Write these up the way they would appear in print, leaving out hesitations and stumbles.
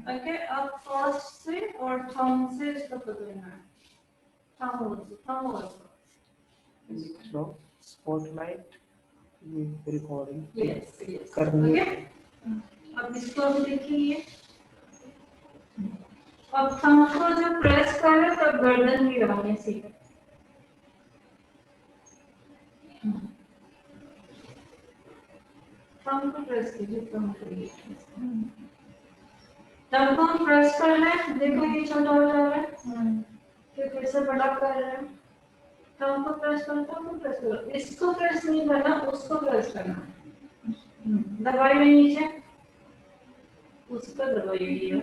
Okay, अब first से और थंब से इसको पकड़ना है। Thumb slow spotlight recording yes करनी है। अब इसको अब देखिए, अब थंब को जब प्रेस करें तो गर्दन भी रहने सीखे। थंब को प्रेस कीजिए, थंब को जब हम प्रेस कर रहे हैं, देखो ये छोटा हो जा रहा है, फिर से बड़ा कर रहे हैं। थंब को प्रेस करो, थंब को प्रेस करो, इसको प्रेस नहीं करना, उसको प्रेस करना। दबाइए नीचे, उसको दबाइए।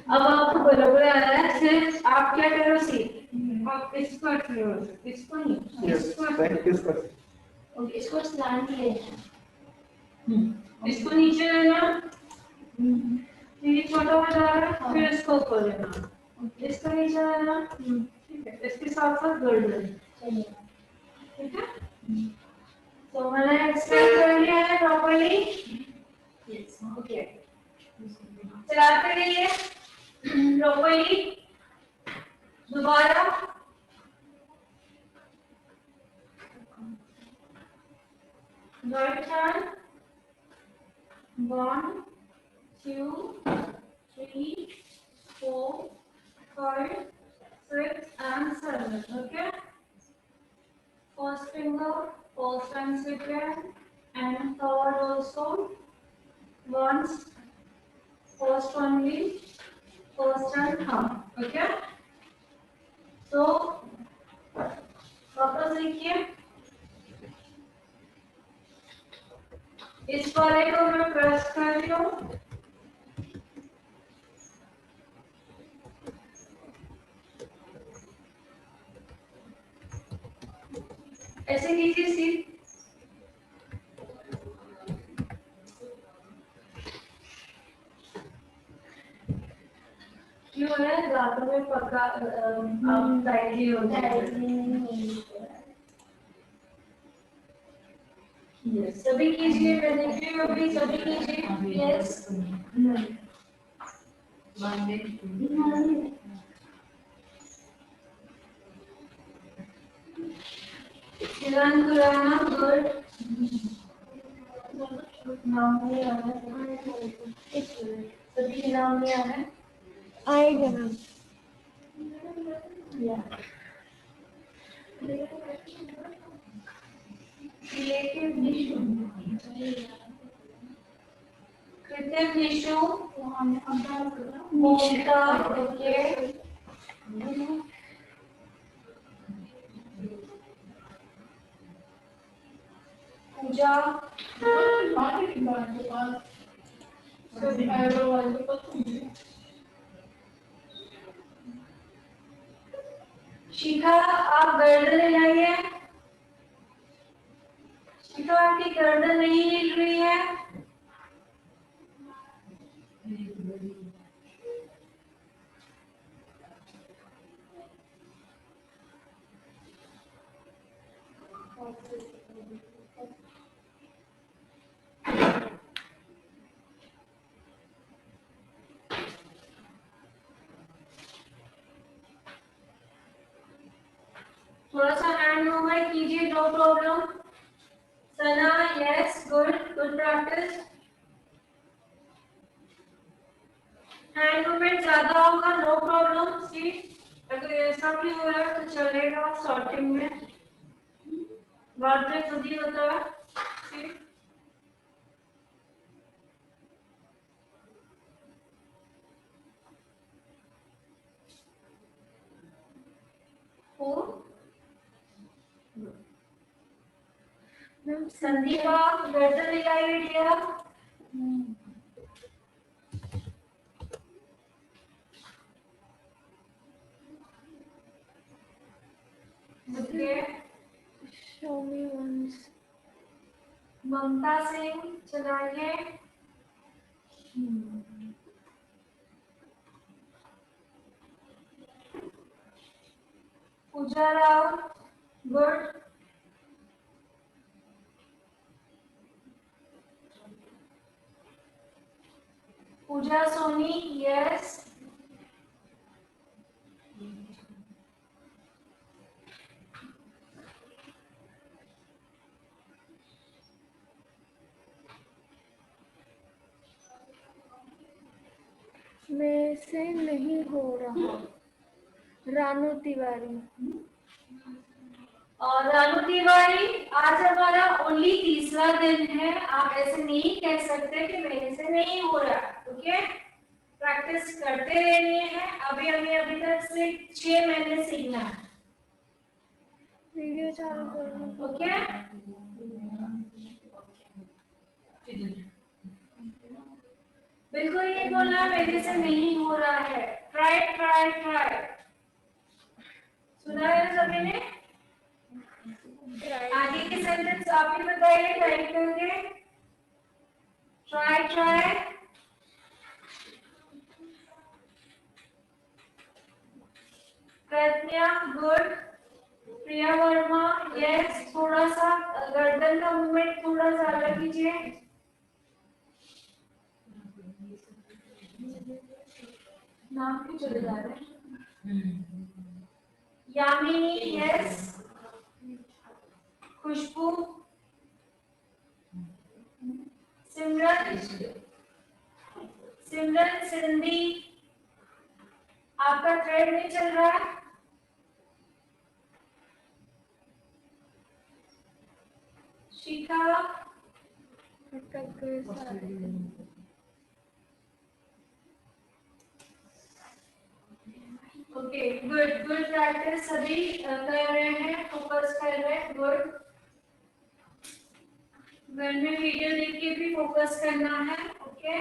अब आपको बराबर आ रहा है, सिर्फ आप क्या करो सी, आप इसको करो, इसको नहीं, इसको प्रैक्टिस कर। ओके, इसको स्लैंट लेना, इसको नीचे लेना, ये छोटा हो जा रहा है, फिर इसको ऊपर लेना, इसको नीचे लेना, ठीक है, इसके साथ साथ गर्दन, ठीक है। तो मैंने एक्सप्लेन कर लिया है प्रॉपर्ली, यस ओके, चलाते रहिए प्रॉपर्ली। दोबारा right hand, 1 2 3 4 5 6 and 7, okay. First finger, first and second, and third also. Once, first only, first and thumb, okay. So, वापस देखिए, इस वाले को मैं प्रेस कर रही हूँ, ऐसे कीजिए सी, क्यों है दांतों में पका अब टाइटली हो जाए। सभी कीजिए, मैंने भी सभी कीजिए, यस किरण खुराना गुड नाम नहीं आ रहा है, सभी के नाम नहीं आ रहा है, आएगा मैम। क्रिएटिव टिश्यू, कृत्रिम टिश्यू, मोटा, ओके, पूजा, शिखा आप गर्दन हिलाइए, शिखा आपकी गर्दन नहीं हिल रही है, थोड़ा सा हैंड मूवमेंट कीजिए, no problem. Sana, yes good practice. Hand movement ज्यादा होगा, नो प्रॉब्लम। सी अगर ऐसा भी हो रहा है तो चलेगा, शॉर्टिंग में बात में खुद ही होता है। सी फोर संदीपा गर्दन हिलाइए dear, okay. Show me once. Mamta Singh चलाइए, पूजा राव गुड, पूजा सोनी, यस। मेरे से नहीं हो रहा। रानू तिवारी। और रानू तिवारी, आज हमारा ओनली तीसरा दिन है। आप ऐसे नहीं कह सकते कि मेरे से नहीं हो रहा। ओके, प्रैक्टिस करते रहनी है। अभी तक से 6 महीने सीखना है। वीडियो चालू करो। ओके, बिल्कुल ये बोलना मेरे से नहीं हो रहा है। Try try try. सुना है सभी ने? आगे के सेंटेंस आप ही बताइए टाइप करके। Try try. Pragya, good. Priya Verma, yes. थोड़ा सा गर्दन का मूवमेंट थोड़ा सा अलग कीजिए। नाम क्यों चले जा रहे हैं? यामिनी, यस। खुशबू, सिमरन, सिंधी, आपका थ्रेड नहीं चल रहा है। शिखा, अटक गए सारे। ओके, गुड गुड प्रैक्टिस सभी कर रहे हैं, फोकस कर रहे हैं। गुड। घर में वीडियो देख के भी फोकस करना है। ओके,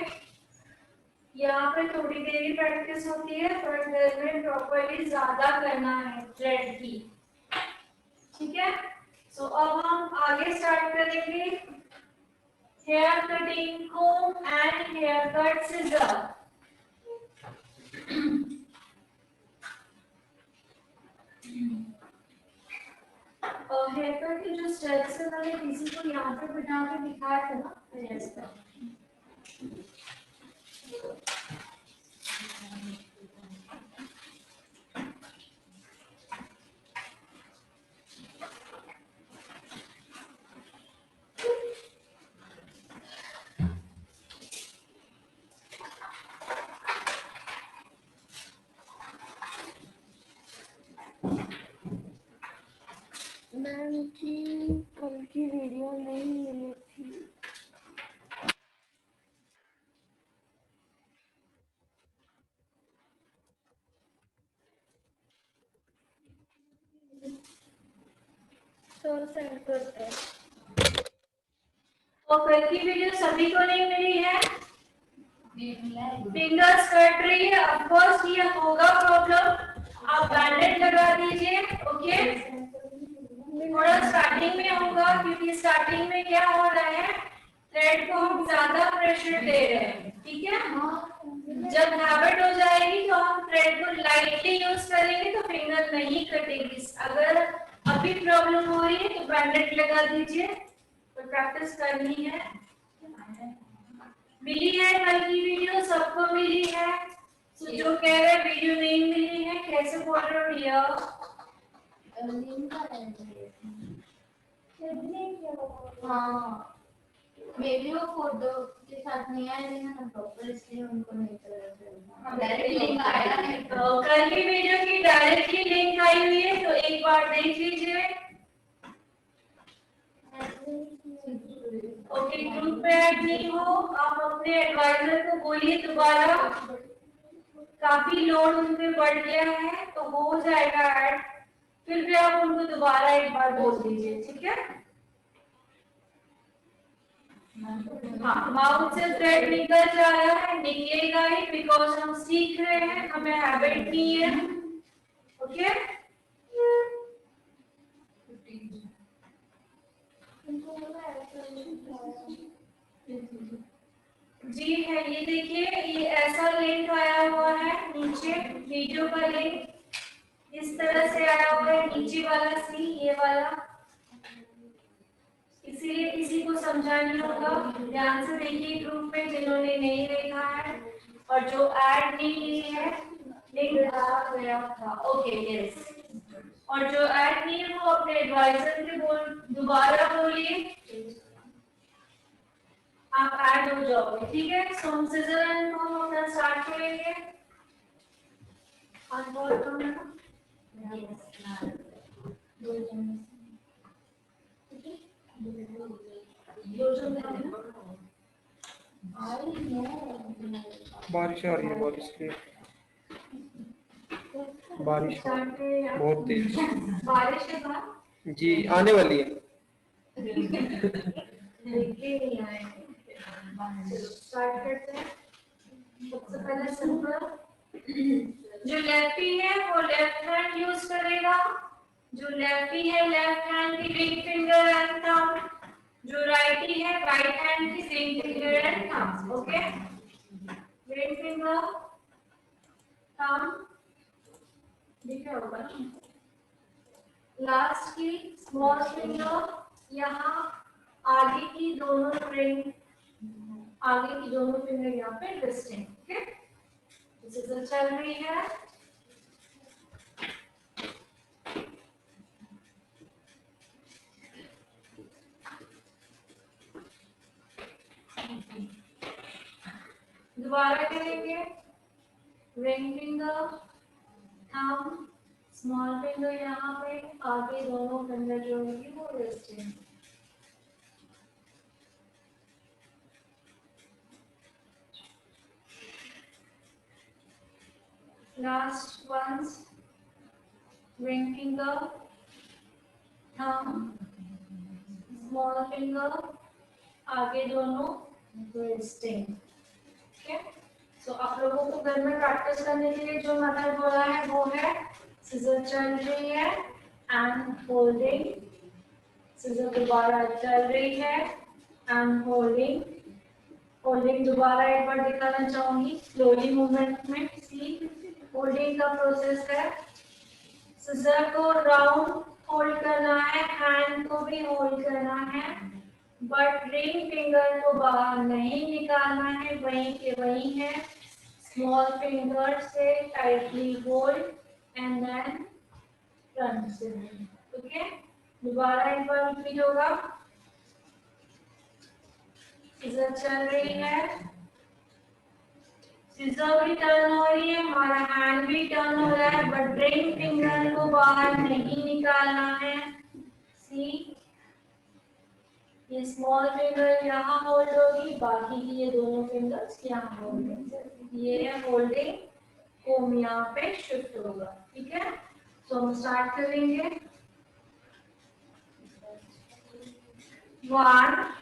यहाँ पे थोड़ी देर ही प्रैक्टिस होती है, पर घर में प्रॉपर्ली ज्यादा करना है थ्रेड की। ठीक है, सो अब हम आगे स्टार्ट करेंगे। Hair cutting, comb and hair cut scissor. और हेयर कट के जो स्टेप्स है मैंने किसी को यहाँ पे बिठा के दिखाया था ना, जैसा मैम की कल की वीडियो नहीं मिली थी। सर सेंड करते हैं। और कल की वीडियो सभी को नहीं मिली है। फिंगर्स कट रही है, ऑफ कोर्स ये होगा प्रॉब्लम। आप बैंडेज लगा दीजिए। ओके, थोड़ा स्टार्टिंग में होगा, क्योंकि स्टार्टिंग में क्या हो रहा है, थ्रेड को हम ज्यादा प्रेशर दे रहे हैं। ठीक है, जब हैबिट हो जाएगी तो हम थ्रेड को लाइटली यूज करेंगे तो फिंगर नहीं कटेगी। अगर अभी प्रॉब्लम हो रही है तो बैंडेज लगा दीजिए, तो प्रैक्टिस करनी है। मिली है कल की वीडियो, सबको मिली है। तो जो कह रहे वीडियो नहीं मिली है, कैसे बोल रहे हो भैया? हाँ, मेरी वो फोटो के साथ नहीं आए ना प्रॉपर, इसलिए उनको नहीं चला। डायरेक्ट लिंक आया है। तो कल की वीडियो की डायरेक्टली लिंक आई हुई है, तो एक बार देख लीजिए। ओके, ग्रुप में ऐड नहीं हो, आप अपने एडवाइजर को बोलिए दोबारा। काफी लोड उन पे बढ़ गया है, तो हो जाएगा ऐड। फिर भी आप उनको दोबारा एक बार बोल दीजिए। ठीक है, हाँ, माउथ से थ्रेड निकल जा रहा है, निकलेगा ही, बिकॉज हम सीख रहे हैं, हमें हैबिट नहीं है। ओके, जी है, ये देखिए, ये ऐसा लिंक आया हुआ है नीचे, वीडियो का लिंक इस तरह से आया हुआ है, नीचे वाला सी, ये वाला, इसीलिए किसी को समझा नहीं होगा। ध्यान से देखिए ग्रुप में जिन्होंने नहीं देखा है। और जो ऐड नहीं की है लिंक आ गया था। Okay yes. और जो ऐड नहीं है वो अपने एडवाइजर के बोल दोबारा बोलिए, आप ऐड हो जाओगे। ठीक है, सो हम सीजर एंड कॉम अपना स्टार्ट करेंगे। और बोल दो ना बारिश आ रही है, बारिश के बारिश स्टार्ट करें। बहुत तेज बारिश के बाद जी आने वाली है। लेके नहीं आएंगे। स्टार्ट करते हैं। सबसे पहले सिंपल, जो लेफ्टी है वो लेफ्ट हैंड यूज करेगा। जो लेफ्टी है लेफ्ट हैंड की रिंग फिंगर एंड थंब, जो राइटी है राइट हैंड की ring finger and thumb. Okay, ring finger thumb दिख रहा होगा ना। लास्ट की स्मॉल फिंगर यहाँ आगे की दोनों रिंग, आगे की दोनों फिंगर यहाँ पे ट्विस्टिंग। ओके, सिजर चल रही है। दोबारा करेंगे। Ring finger thumb small finger यहाँ पे, आगे दोनों फिंगर जो होगी वो resting. Last ones ring finger thumb small finger, आगे दोनों रेस्टिंग। ठीक है, तो आप लोगों को घर में प्रैक्टिस करने के लिए जो मेथड बोला है वो है सिजर चल रही है एंड होल्डिंग, सिजर दोबारा चल रही है एंड होल्डिंग, होल्डिंग दोबारा एक बार दिखाना चाहूंगी स्लोली मूवमेंट में। सी होल्डिंग का प्रोसेस है, सिजर को राउंड होल्ड करना है, हैंड को भी होल्ड करना है, बट रिंग फिंगर को बाहर नहीं निकालना है, वहीं के वहीं है। स्मॉल फिंगर से tightly hold and then front से। ओके, दोबारा एक बार रिपीट होगा। सीजर चल रही है, सीजर भी टर्न हो रही है, हमारा हैंड भी टर्न हो रहा है, बट रिंग फिंगर को बाहर नहीं निकालना है। सी, ये स्मॉल फिंगर यहाँ होल्ड होगी, बाकी की ये दोनों फिंगर्स यहाँ होल्ड होंगे। ये है होल्डिंग, कोम यहाँ पे शिफ्ट होगा। ठीक है, तो हम स्टार्ट करेंगे। 1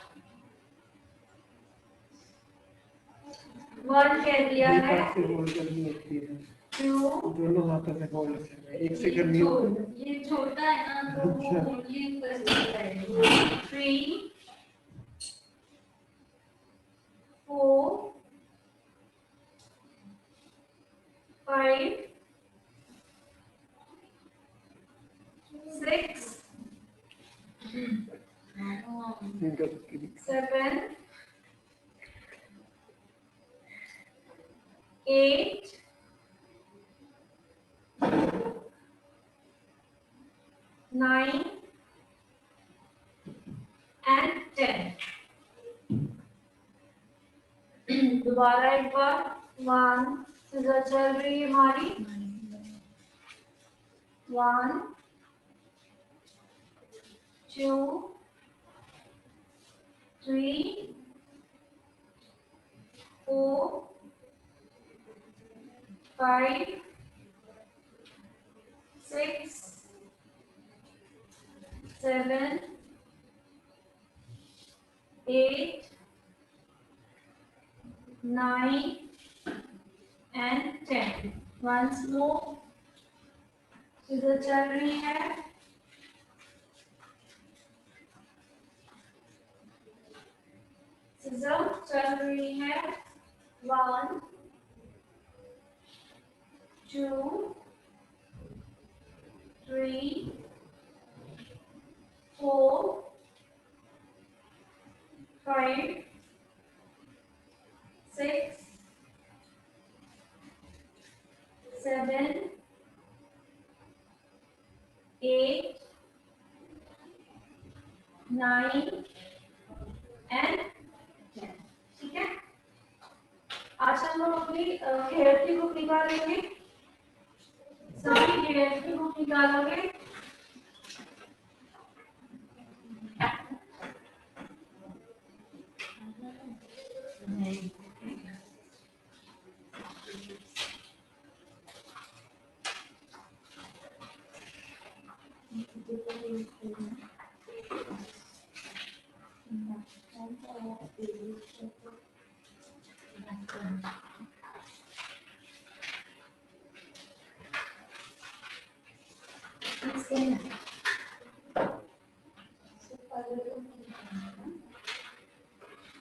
कह दिया एक है। हाथ से होल्ड करनी होती है, 2 दोनों हाथों से होल्ड करना है, एक से करनी होती है। ये छोटा है ना तो वो ये कर सकता है। 3 4 5 6 इनका सबकी भी 7 8 9 and 10। दोबारा एक बार 1 सीजर चल रही है हमारी, 1 2 3 4 5 6 7 8 9 and 10। once more सीजर चल रही है, सीजर चल रही है। 1 2 3 4 5 6 9 and 10. ठीक है, आज हम लोग अपनी हेयर की बुक निकालेंगे, सभी हेयर की बुक निकालोगे।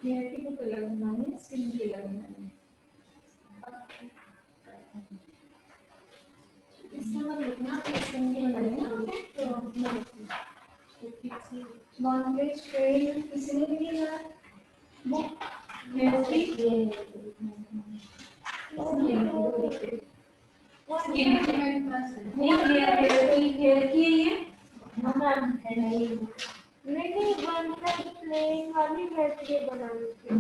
हेयर की बुक अलग बनानी है, स्किन की अलग बनानी है। इसमें लिखना स्किन की बनानी है तो नॉनवेज ट्रेन किसी ने भी लिया बुक हेयर की हेयर की है ये नहीं वन साइड प्लेन वाली वैसे बनानी थी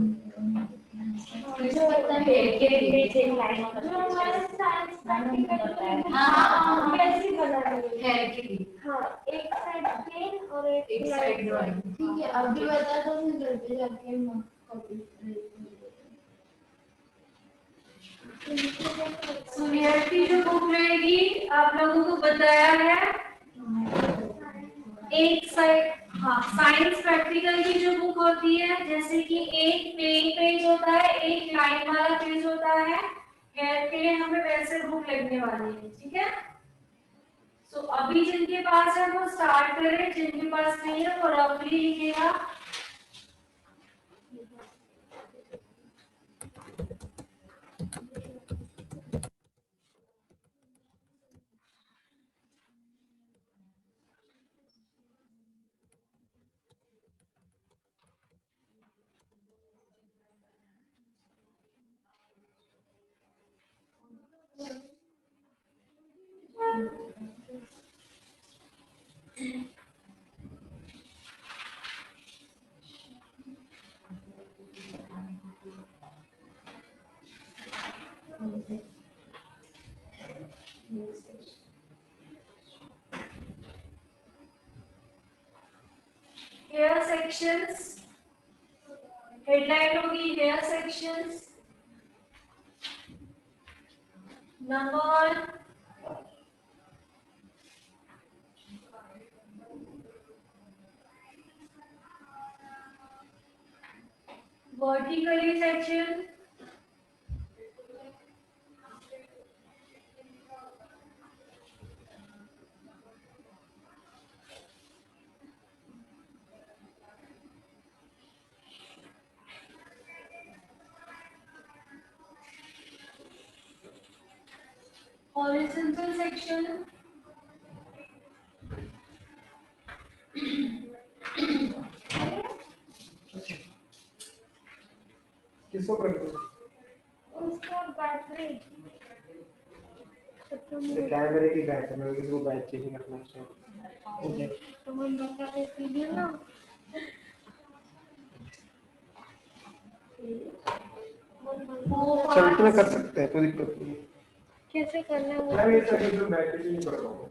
जो हेयर के नीचे लाइन जो हमारे साइंस प्रैक्टिकल हाँ कैसे बनानी है हेयर की हाँ एक साइड प्लेन और एक साइड ड्राइंग। ठीक है, अभी बता दो, मैं घर पे जाके कॉपी सो हेयर की जो बुक रहेगी आप लोगों को बताया है, एक साइड हाँ साइंस प्रैक्टिकल की जो बुक होती है, जैसे कि एक प्लेन पेज होता है, एक लाइन वाला पेज होता है, हेयर के लिए हमें वैसे बुक लगने वाली है। ठीक है, सो अभी जिनके पास है वो स्टार्ट करें, जिनके पास नहीं है वो रफली लिखेगा। हेयर सेक्शंस, हेडलाइन होगी hair sections. Number 1 vertically section, horizontal section, किसको कर दो उसका बैटरी कैमरे की बैटरी में किसी को बैठ के नहीं रखना चाहिए। तो हम बता देती हूँ ना चल के कर सकते हैं, कोई दिक्कत नहीं। कैसे करना है मैं वो ये सब जो बैटरी नहीं कर रहा हूँ।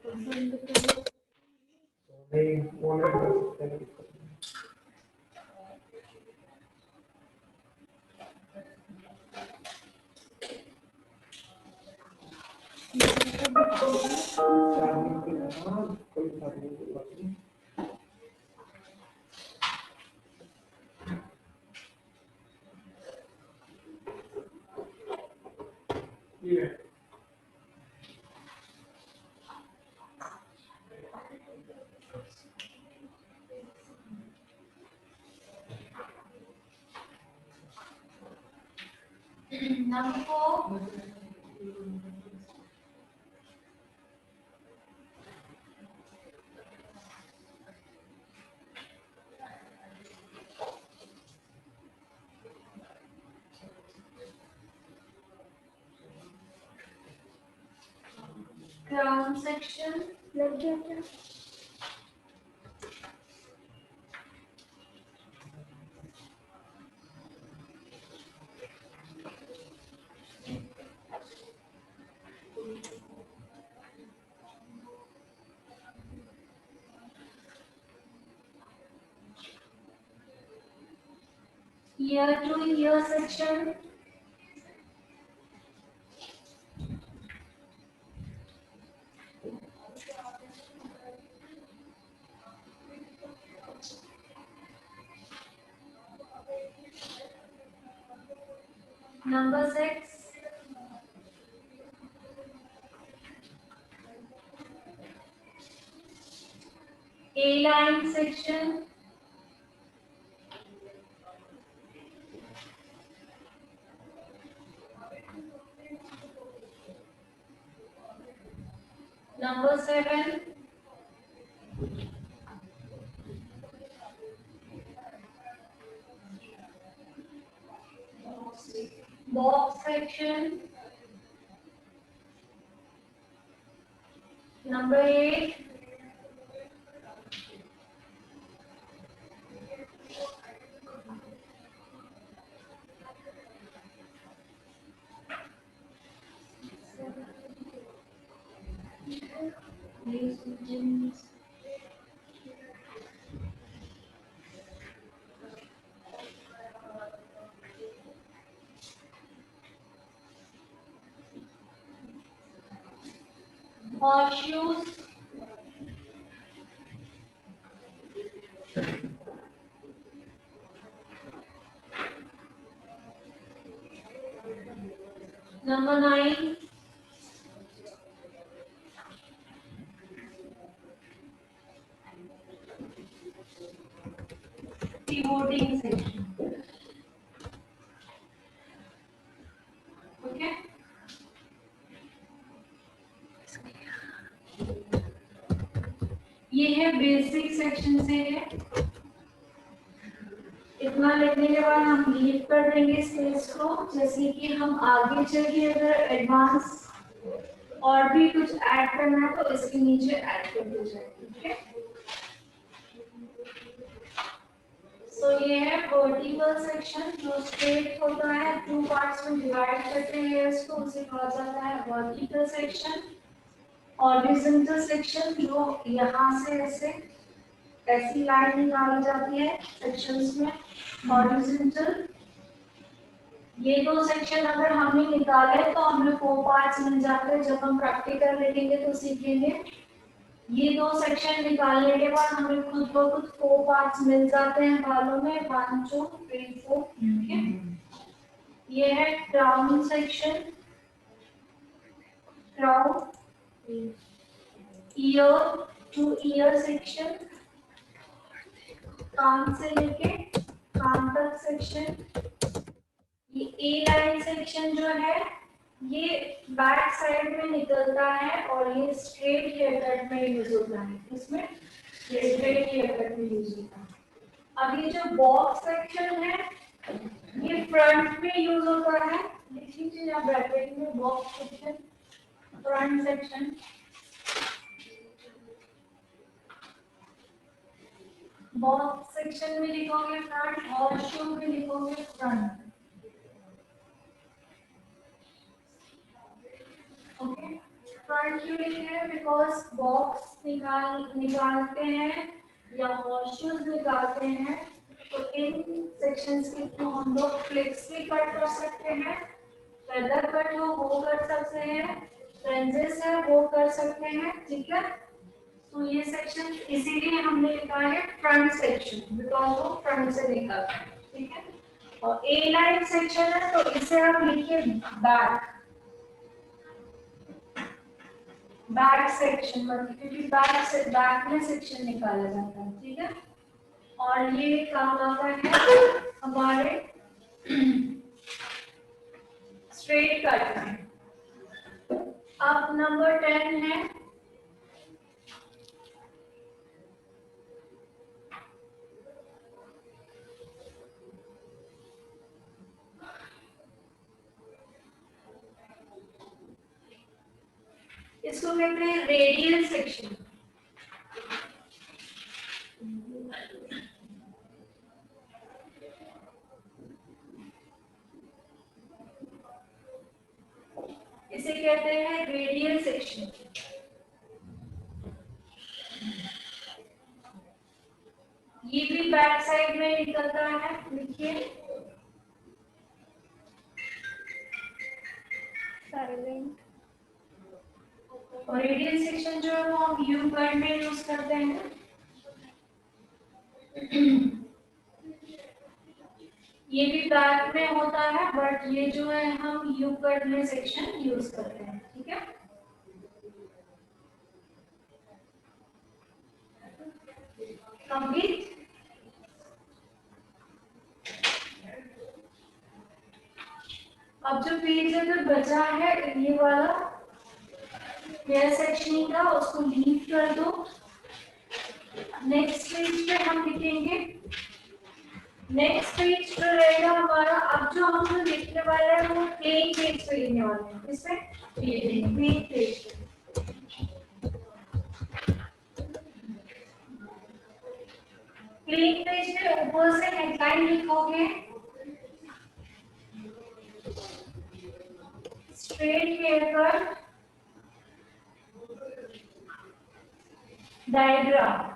बंद करो नहीं वो नहीं कर सकते हैं। चार्जिंग के बाद कोई चार्जिंग की बात नहीं। ये number 4 crown section, लग गया क्या year to ear section, number 6 A line section, number 7 box section, number 8 horseshoes, number 9 pivoting section. Okay, ये है बेसिक सेक्शन से है। इतना लिखने के बाद हम लीव कर देंगे इस पेज को, जैसे कि हम आगे चल के अगर एडवांस और भी कुछ ऐड करना है तो इसके नीचे ऐड कर दिया जाएगा। ठीक है, तो ये है वर्टिकल सेक्शन जो स्ट्रेट होता है, 2 पार्ट्स में डिवाइड करते हैं इसको, उसे कहा जाता है वर्टिकल सेक्शन। हॉरिजॉन्टल सेक्शन जो यहाँ से ऐसे ऐसी लाइन निकाली जाती है सेक्शंस में, हॉरिजॉन्टल। ये 2 सेक्शन अगर हमने निकाले तो हमें 4 पार्ट्स मिल जाते हैं। जब हम प्रैक्टिकल लिखेंगे तो सीखेंगे। ये 2 सेक्शन निकालने के बाद हमें खुद ब खुद 4 पार्ट्स मिल जाते हैं बालों में, 1 2 3 4। ठीक है, ये है crown section, crown, ear to ear section, कान से लेके कान तक सेक्शन। ये ए लाइन सेक्शन जो है ये बैक साइड में निकलता है और ये स्ट्रेट हेयर कट में यूज होता है। इसमें ये स्ट्रेट हेयर कट में यूज होता है। अब ये जो बॉक्स सेक्शन है ये फ्रंट में यूज होता है। लिख लीजिए आप ब्रैकेट में, box section, front section. Box section में लिखोगे फ्रंट, हॉर्सशू में लिखोगे फ्रंट। ओके, फ्रंट क्यों लिखे हैं? बिकॉज बॉक्स निकालते हैं या हॉर्सशूज निकालते हैं तो इन सेक्शंस के थ्रू हम लोग फ्लिक्स भी कट कर सकते हैं, फेदर कट हो वो कर सकते हैं, फ्रेंजेस है वो कर सकते हैं। ठीक है, तो ये सेक्शन इसीलिए हमने लिखा है फ्रंट सेक्शन, बिकॉज वो फ्रंट से निकलता है। ठीक है, और ए लाइन सेक्शन है तो इसे आप लिखिए बैक, बैक सेक्शन, क्योंकि बैक में सेक्शन निकाला जाता है। ठीक है, और ये काम आता है हमारे स्ट्रेट कट में। अब नंबर 10 है इसको कहते हैं रेडियल सेक्शन। इसे कहते हैं रेडियल सेक्शन। ये भी बैक साइड में निकलता है। देखिए साइलेंट। और रेडियल सेक्शन जो है वो हम यू कट में यूज करते हैं। ये भी बैक में होता है बट ये जो है हम यू कट में सेक्शन यूज करते हैं, ठीक है। कंप्लीट। अब जो पेज अगर बचा है ये वाला हेयर सेक्शनिंग का, उसको लीव कर दो। नेक्स्ट पेज पे हम लिखेंगे, नेक्स्ट पेज जो रहेगा हमारा, अब जो हम जो लिखने वाले हैं वो प्लेन पेज पे लिखने वाले हैं। किसपे? प्लेन पेज पे। प्लेन पेज पे ऊपर से हेडलाइन लिखोगे, स्ट्रेट हेयर कट डायग्राम।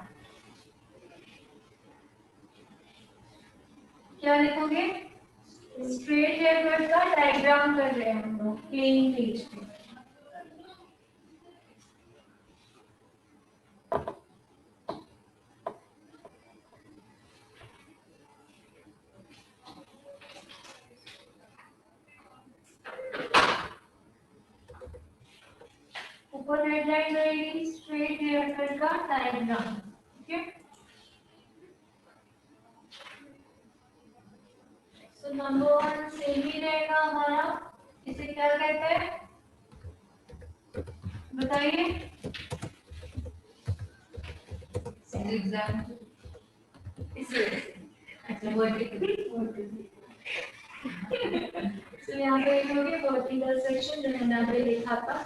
क्या लिखोगे? स्ट्रेट हेयर कट का डायग्राम कर रहे हैं हम लोग प्लेन पेज पे। ऊपर हेडलाइन रहेगी स्ट्रेट हेयर कट का डायग्राम, ठीक है। तो नंबर 1 सेम ही रहेगा हमारा। इसे क्या कहते हैं बताइए? एग्जाम इसे अच्छा वर्टिकल। तो यहाँ पे लिखोगे वर्टिकल सेक्शन, जो मैंने अभी लिखा था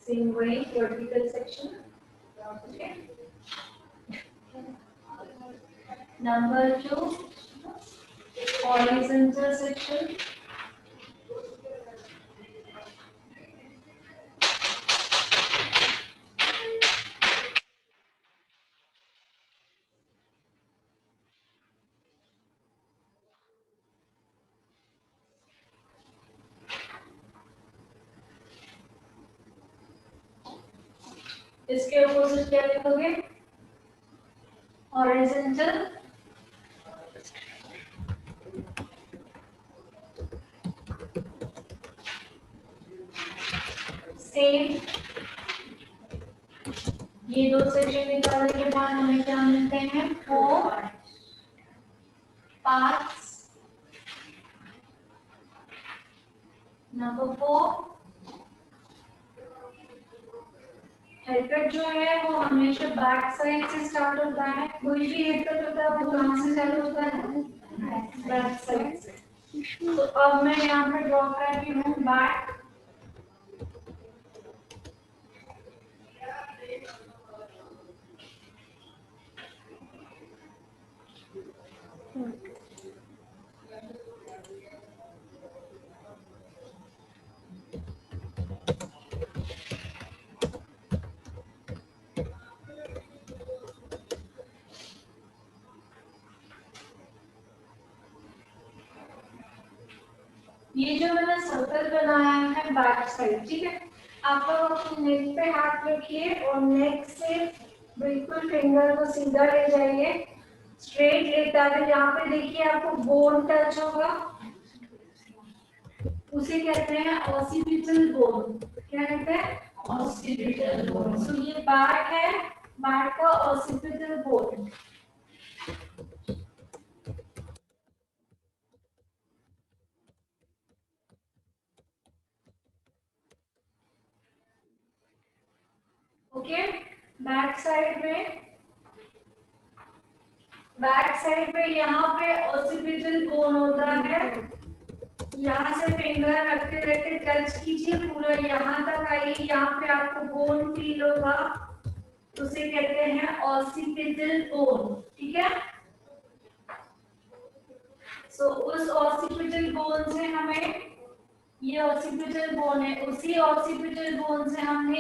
सेम वही वर्टिकल सेक्शन, ठीक है। नंबर 2 horizontal section, इसके अपोजिट क्या लिखोगे? Horizontal same. ये दो सेक्शन निकालने के बाद हमें क्या मिलते हैं? 4 पार्ट्स। नंबर 4 हेयरकट जो है वो हमेशा बैक साइड से स्टार्ट होता है। कोई भी हेयरकट होता है वो कहाँ से चालू होता है? बैक साइड से। तो अब मैं यहाँ पे ड्रॉ कर रही हूँ बैक। ये जो मैंने सर्कल बनाया है बैक साइड, ठीक है। आप लोग अपने नेक पे हाथ रखिए और नेक से बिल्कुल फिंगर को सीधा ले जाइए, स्ट्रेट लेता है। यहाँ पे देखिए आपको बोन टच होगा, उसे कहते हैं ऑसिपिटल बोन। क्या कहते हैं? Occipital bone. तो ये बैक है, बैक का occipital bone. Okay, back side में यहाँ पे ऑसिपिटल बोन होता है। यहाँ से फिंगर रखते रखते टच कीजिए, पूरा यहाँ तक आइए। यहाँ पे आपको बोन फील होगा, उसे कहते हैं ऑसिपिटल बोन, ठीक है। सो उस ऑसिपिटल बोन से हमें, ये ऑसिपिटल बोन है, उसी ऑसिपिटल बोन से हमने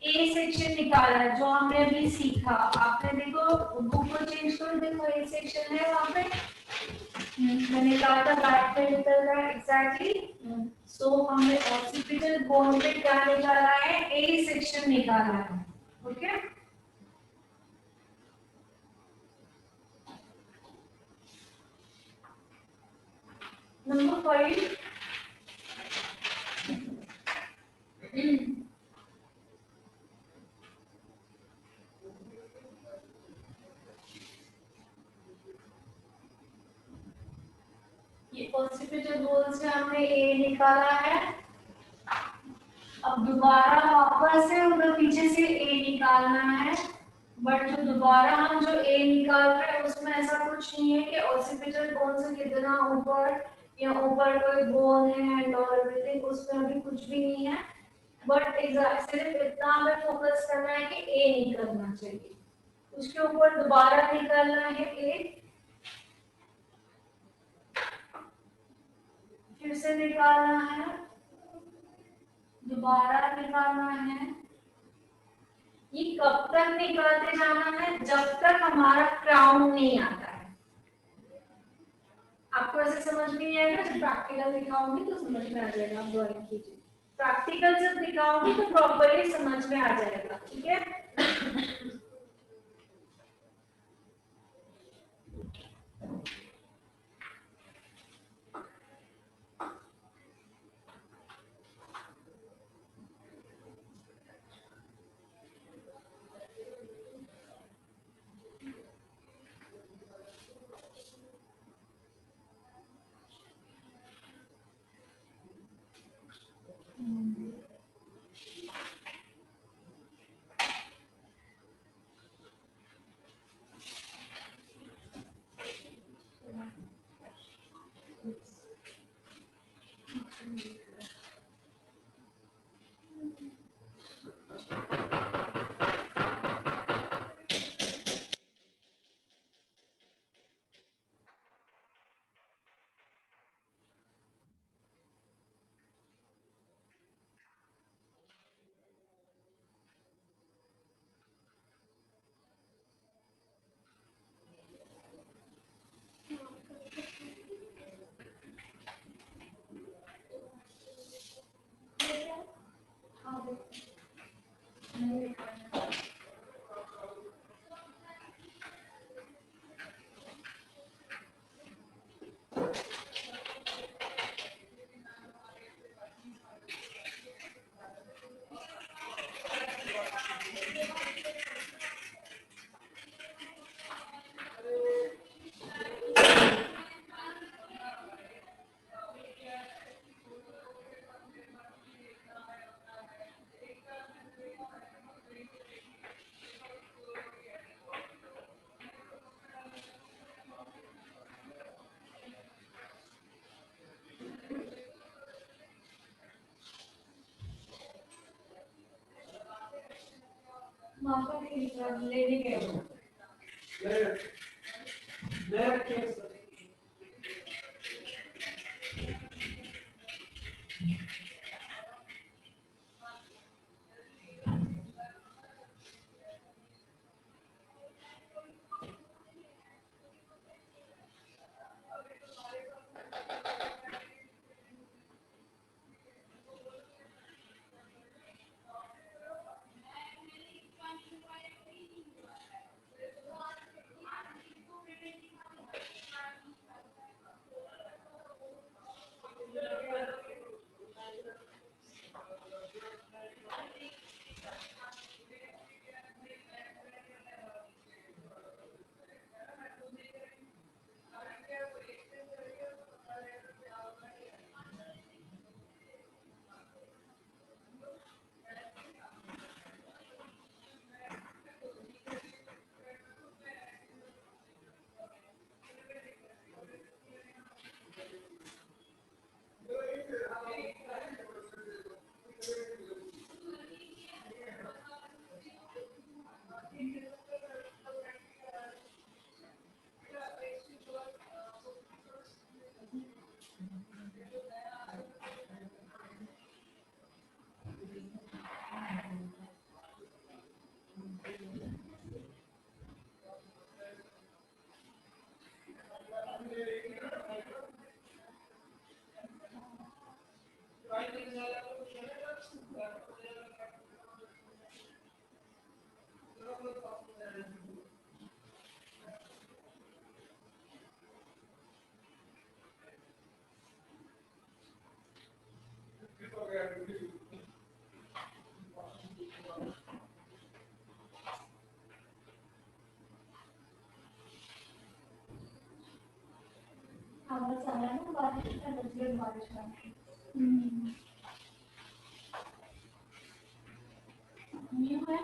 ए सेक्शन निकाला है जो हमने अभी सीखा। आपने देखो बुक को चेंज करो, देखो ए सेक्शन है वहां पे। मैंने कहा था बैक पे निकल रहा है एग्जैक्टली। सो हमने ऑक्सीपिटल बोन पे क्या निकाला है, ए सेक्शन निकाला है। ओके, नंबर 5, ये ऑक्सीपिटल बोन से हमने ए निकाला है। अब दोबारा वापस से उधर पीछे से ए निकालना है, बट जो दोबारा हम जो ए निकाल रहे हैं उसमें ऐसा कुछ नहीं है कि ऑक्सीपिटल बोन से कितना ऊपर या ऊपर कोई बोन है एंड ऑल एवरीथिंग, उसमें अभी कुछ भी नहीं है। बट सिर्फ इतना हमें फोकस करना है कि ए निकलना चाहिए, उसके ऊपर दोबारा निकालना है ए, फिर से निकालना है, दोबारा निकालना है। ये कब तक निकालते जाना है, जब तक हमारा क्राउन नहीं आता है। आपको ऐसे समझ में नहीं आएगा, जब प्रैक्टिकल दिखाऊंगी तो समझ में आ जाएगा, आप ड्राइंग कीजिए। प्रैक्टिकल जब दिखाऊंगी तो प्रॉपर्ली समझ में आ जाएगा, ठीक है। मापा नहीं लेने गए वापस आ रहा है ना बारिश का, 10 मिनट बारिश का। न्यू है।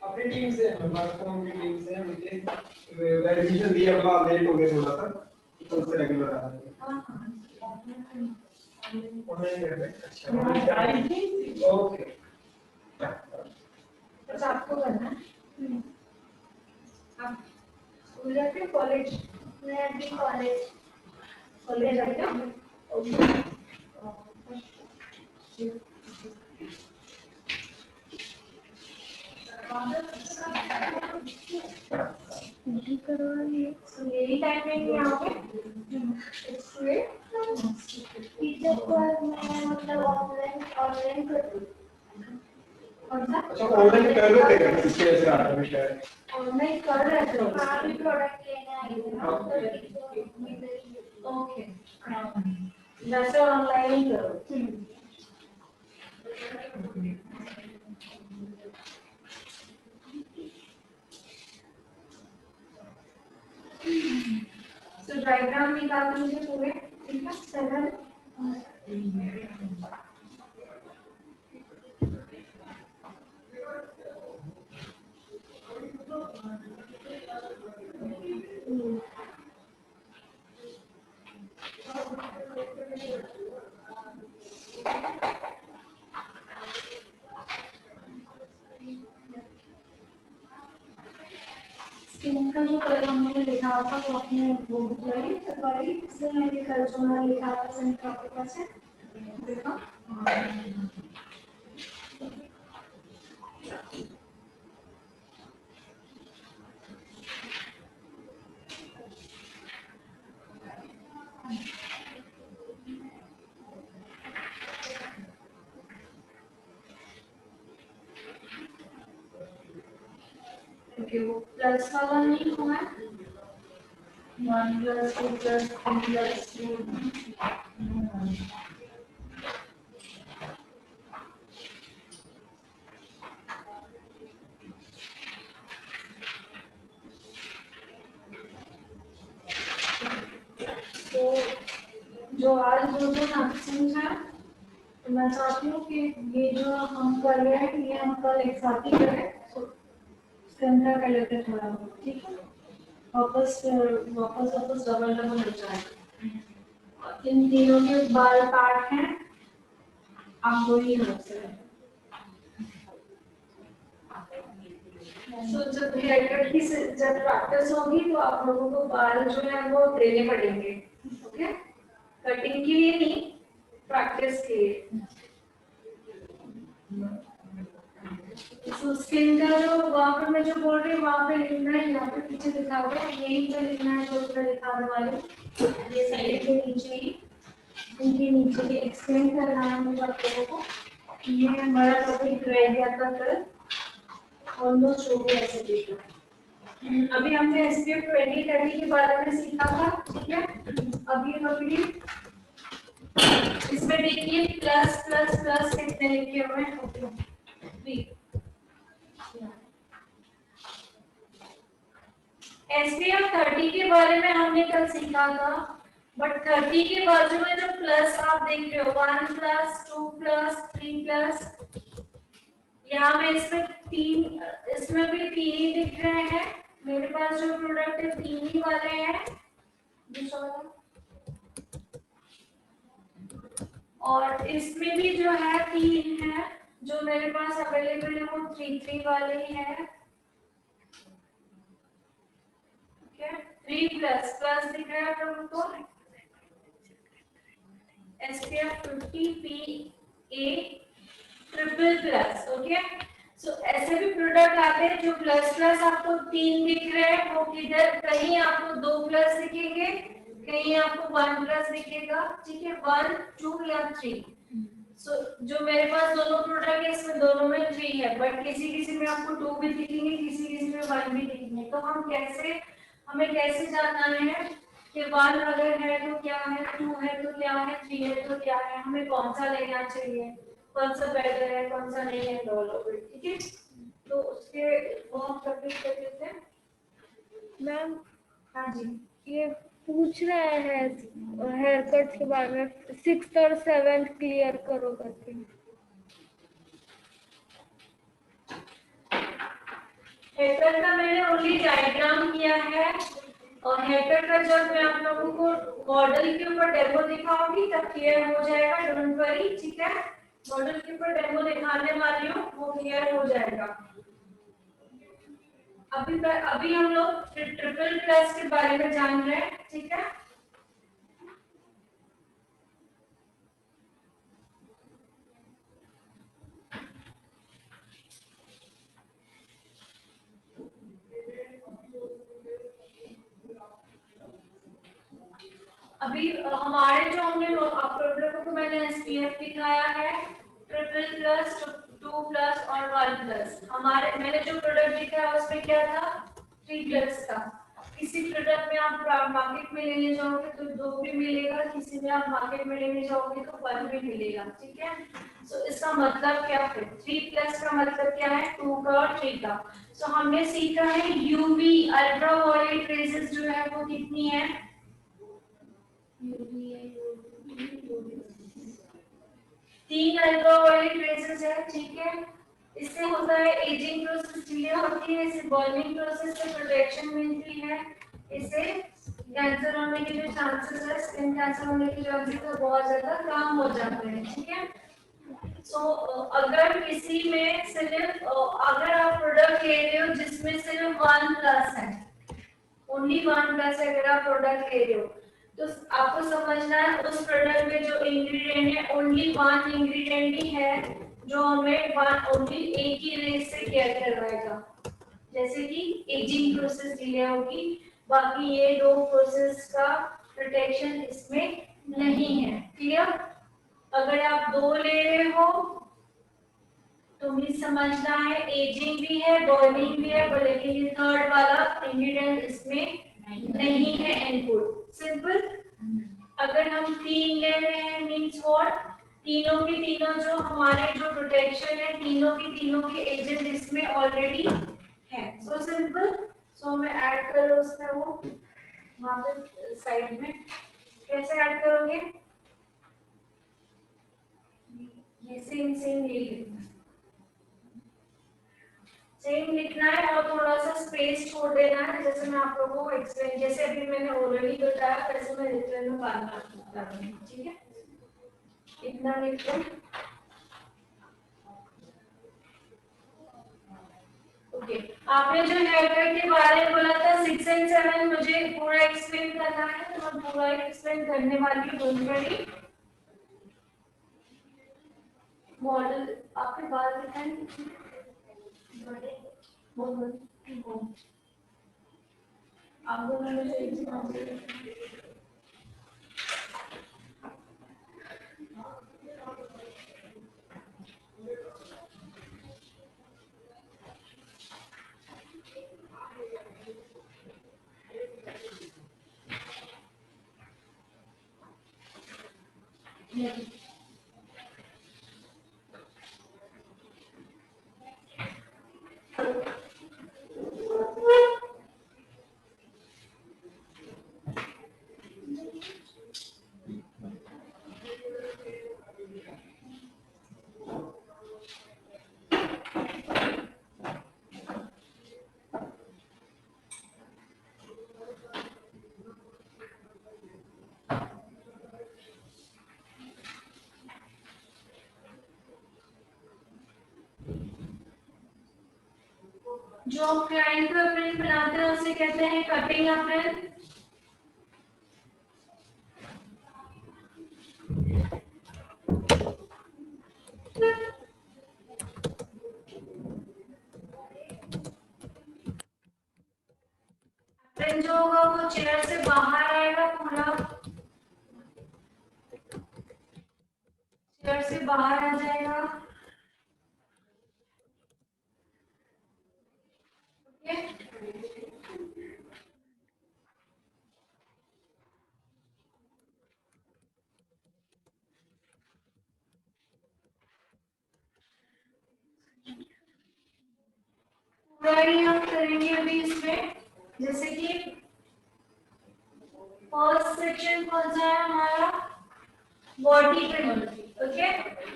अपनी टीम से वर्कफ्रॉम की टीम से मुझे एडमिशन दिया, अपना लेट हो गया थोड़ा सा, तो उससे रेगुलर आ रहा है। ओके, बस आपको करना है। आप स्कूल जाते हो कॉलेज? मैं अभी कॉलेज कॉलेज जाते हो? यही टाइमिंग में आओगे? टीचर को मैं मतलब ऑनलाइन कर दूँ। अच्छा ऑनलाइन कर देते हैं इसके ऐसे आता है शायद। ऑनलाइन कर रहे थे? हाँ भी प्रोडक्ट लेने आई हूँ ना, तो टीचर ओके, वैसे ऑनलाइन ही करो। तो डायग्राम निकाल लीजिए पूरे, ठीक है? 7 इनका जो कल हमने लिखा था वो अपने वो बुक लाई सरकारी, इसलिए मैंने कल जो मैंने लिखा था सेंटर आपके पास है, देखो। क्योंकि वो प्लस वाला नहीं हुआ है, 1 + 2 + 3 + 2। तो जो आज जो ना समझा, तो मैं चाहती हूँ कि ये जो हम कर रहे हैं ये हम कल एक साथ ही करें, सेंटर कर लेते हैं थोड़ा बहुत, ठीक है? वापस डबल हो जाए। इन तीनों के बाल पार्ट हैं, आप वही हो सकते। तो जब हेयर कट की जब प्रैक्टिस होगी तो आप लोगों को बाल जो है वो देने पड़ेंगे, ओके? कटिंग के लिए नहीं, प्रैक्टिस के लिए। तो स्किन का जो वहाँ पर मैं जो बोल रही हूँ वहाँ पे लिखना है, यहाँ पे पीछे लिखा हुआ है, यही पे लिखना है जो ऊपर लिखा हुआ है, ये साइड के नीचे ही, इनके नीचे ही एक्सप्लेन करना है मुझे आप लोगों को। ये हमारा टॉपिक रह गया था कल, ऑलमोस्ट हो गया ऐसे देखो। अभी हमने SPF 2030 के बारे में सीखा था, ठीक है। अभी टॉपिक इसमें देखिए प्लस प्लस प्लस कितने लिखे हुए हैं, 3। SPF 30 के बारे में हमने कल सीखा था, बट 30 के बाजू में जो प्लस आप देख रहे हो 1 प्लस 2 प्लस 3 प्लस, यहाँ में इसमें भी 3 ही दिख रहे हैं। मेरे पास जो प्रोडक्ट है 3 ही वाले हैं, दूसरा वाला, और इसमें भी जो है 3 है, जो मेरे पास अवेलेबल है वो 3 वाले ही है। 3 प्लस प्लस दिख रहा है आप लोगों को, SPF 50 PA triple plus, okay. So ऐसे भी प्रोडक्ट आते हैं जो प्लस प्लस आपको 3 दिख रहे हैं, वो किधर कहीं आपको 2 प्लस दिखेंगे, कहीं आपको 1 प्लस दिखेगा, ठीक है, 1 2 या 3। सो जो मेरे पास दोनों प्रोडक्ट है इसमें दोनों में 3 है, बट किसी किसी में आपको 2 भी दिखेंगे, किसी किसी में 1 भी दिखेंगे। तो हमें कैसे जानना है कि 1 अगर है तो क्या है, 2 है तो क्या है, 3 है तो क्या है, हमें कौन सा लेना चाहिए, कौन सा बेटर है, कौन सा नहीं है, ठीक है। तो उसके वो हम कंप्लीट कर लेते हैं। मैम हाँ जी, ये पूछ रहे हैं हेयर कट के बारे में, 6th और 7th क्लियर करो करके। हेयर का मैंने ओनली डायग्राम किया है, और हेयर का जब मैं आप लोगों को मॉडल के ऊपर डेमो दिखाऊंगी तब क्लियर हो जाएगा, डोंट वरी, ठीक है। मॉडल के ऊपर डेमो दिखाने वाली हूँ, वो क्लियर हो जाएगा। अभी हम लोग ट्रिपल प्लस के बारे में जान रहे हैं, ठीक है। अभी हमारे जो हमने प्रोडक्ट को मैंने SPF दिखाया है, ट्रिपल प्लस 2 प्लस और 1 प्लस। मैंने जो प्रोडक्ट दिखाया उसमें क्या था, 3 प्लस था। किसी प्रोडक्ट में आप मार्केट में लेने जाओगे तो 2 भी मिलेगा, किसी में आप मार्केट में लेने जाओगे तो 1 भी मिलेगा, ठीक है। सो इसका मतलब क्या है, 3 प्लस का मतलब क्या है, 2 का और 3 का। सो हमने सीखा है UV अल्ट्रावायलेट रेजेस जो है वो कितनी है, 3 अल्ट्रावायलेट रेजेस है, ठीक है। इससे होता है एजिंग प्रोसेस डिले होती है, इससे बर्निंग प्रोसेस से प्रोटेक्शन मिलती है, इससे कैंसर होने के जो चांसेस है, स्किन कैंसर होने के चांसेस है बहुत ज्यादा कम हो जाते हैं, ठीक है। सो अगर किसी में सिर्फ अगर आप प्रोडक्ट ले रहे हो जिसमें सिर्फ 1 प्लस है, ओनली 1 प्लस अगर आप प्रोडक्ट ले रहे हो, तो आपको समझना है उस प्रोडक्ट में जो इंग्रेडिएंट है ओनली 1 इंग्रेडिएंट ही है जो हमें ओनली एक ही रेस से केयर करवाएगा, जैसे कि एजिंग प्रोसेस डिले होगी, बाकी ये 2 प्रोसेस का प्रोटेक्शन इसमें नहीं है, क्लियर। अगर आप 2 ले रहे हो तो भी समझना है एजिंग भी है, बर्निंग भी है, लेकिन ये थर्ड वाला इंग्रेडिएंट इसमें नहीं है इनपुट, सिंपल। अगर हम 3 ले रहे हैं मींस व्हाट, तीनों की तीनों जो हमारे जो प्रोटेक्शन है, तीनों की एजेंट इसमें ऑलरेडी है, सो सिंपल। सो मैं ऐड करो उसमें वो वहां पे साइड में, कैसे ऐड करोगे, ये सेम ये सेम लिखना है और थोड़ा सा स्पेस छोड़ देना है, जैसे मैं आप लोगों को एक्सप्लेन, जैसे अभी मैंने ऑलरेडी बताया वैसे मैं रिप्लाई में बात करता हूं, ठीक है। इतना लिखो, ओके। आपने जो हेयर कट के बारे में बोला था 6 एंड 7 मुझे पूरा एक्सप्लेन करना है, तो मैं पूरा एक्सप्लेन करने वाली हूँ। Don't worry. मॉडल आपके बाल दिखाएं बड़े बहुत बड़े। आप दोनों में से एक से कौन से? जो क्लाइंट का प्रिंट बनाते हैं उसे कहते हैं कटिंग अप्रिल। प्रिंट जो होगा वो चेयर से बाहर आएगा, पूरा चेयर से बाहर आ जाएगा। पूरा ही हम करेंगे अभी इसमें। जैसे कि फर्स्ट सेक्शन कौन सा है हमारा? वर्टिकल। ओके,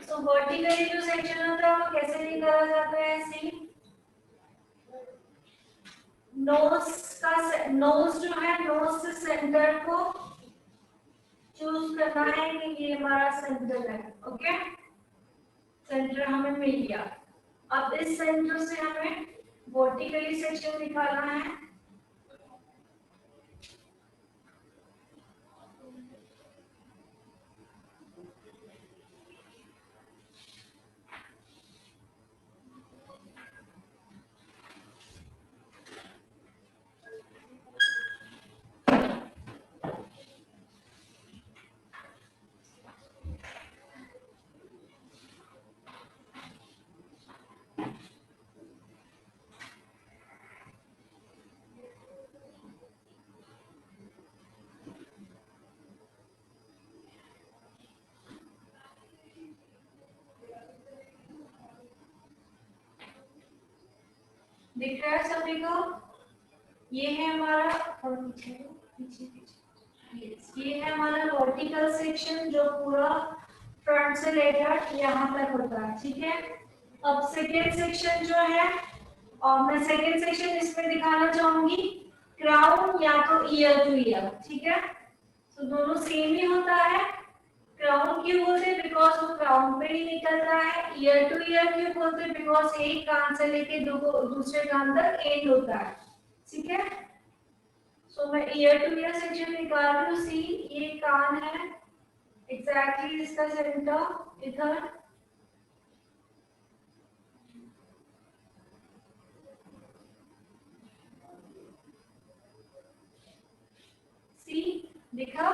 सो वर्टिकली जो सेक्शन होता है वो कैसे निकाला जाता है? ऐसे नोज का नोज जो है, नोज से सेंटर को चूज करना है कि ये हमारा सेंटर है। ओके, सेंटर हमें मिल गया। अब इस सेंटर से हमें वर्टिकली सेक्शन निकालना है। दिख रहा है सभी को? ये है हमारा, और पीछे पीछे पीछे ये है हमारा वर्टिकल सेक्शन जो पूरा फ्रंट से लेकर यहाँ तक होता है। ठीक है, अब सेकेंड सेक्शन जो है, और मैं सेकेंड सेक्शन इसमें दिखाना चाहूंगी क्राउन या तो ईयर टू ईयर। ठीक है, तो दोनों सेम ही होता है। क्राउन क्यों बोलते हैं? बिकॉज वो क्राउन पे ही निकलता है। ईयर टू ईयर क्यों बोलते हैं? बिकॉज एक कान से लेके दूसरे कान तक एंड होता है। ठीक है, सो मैं ईयर टू ईयर सेक्शन निकाल रही हूँ। सी, ये कान है, एग्जैक्टली इसका सेंटर इधर। सी दिखा?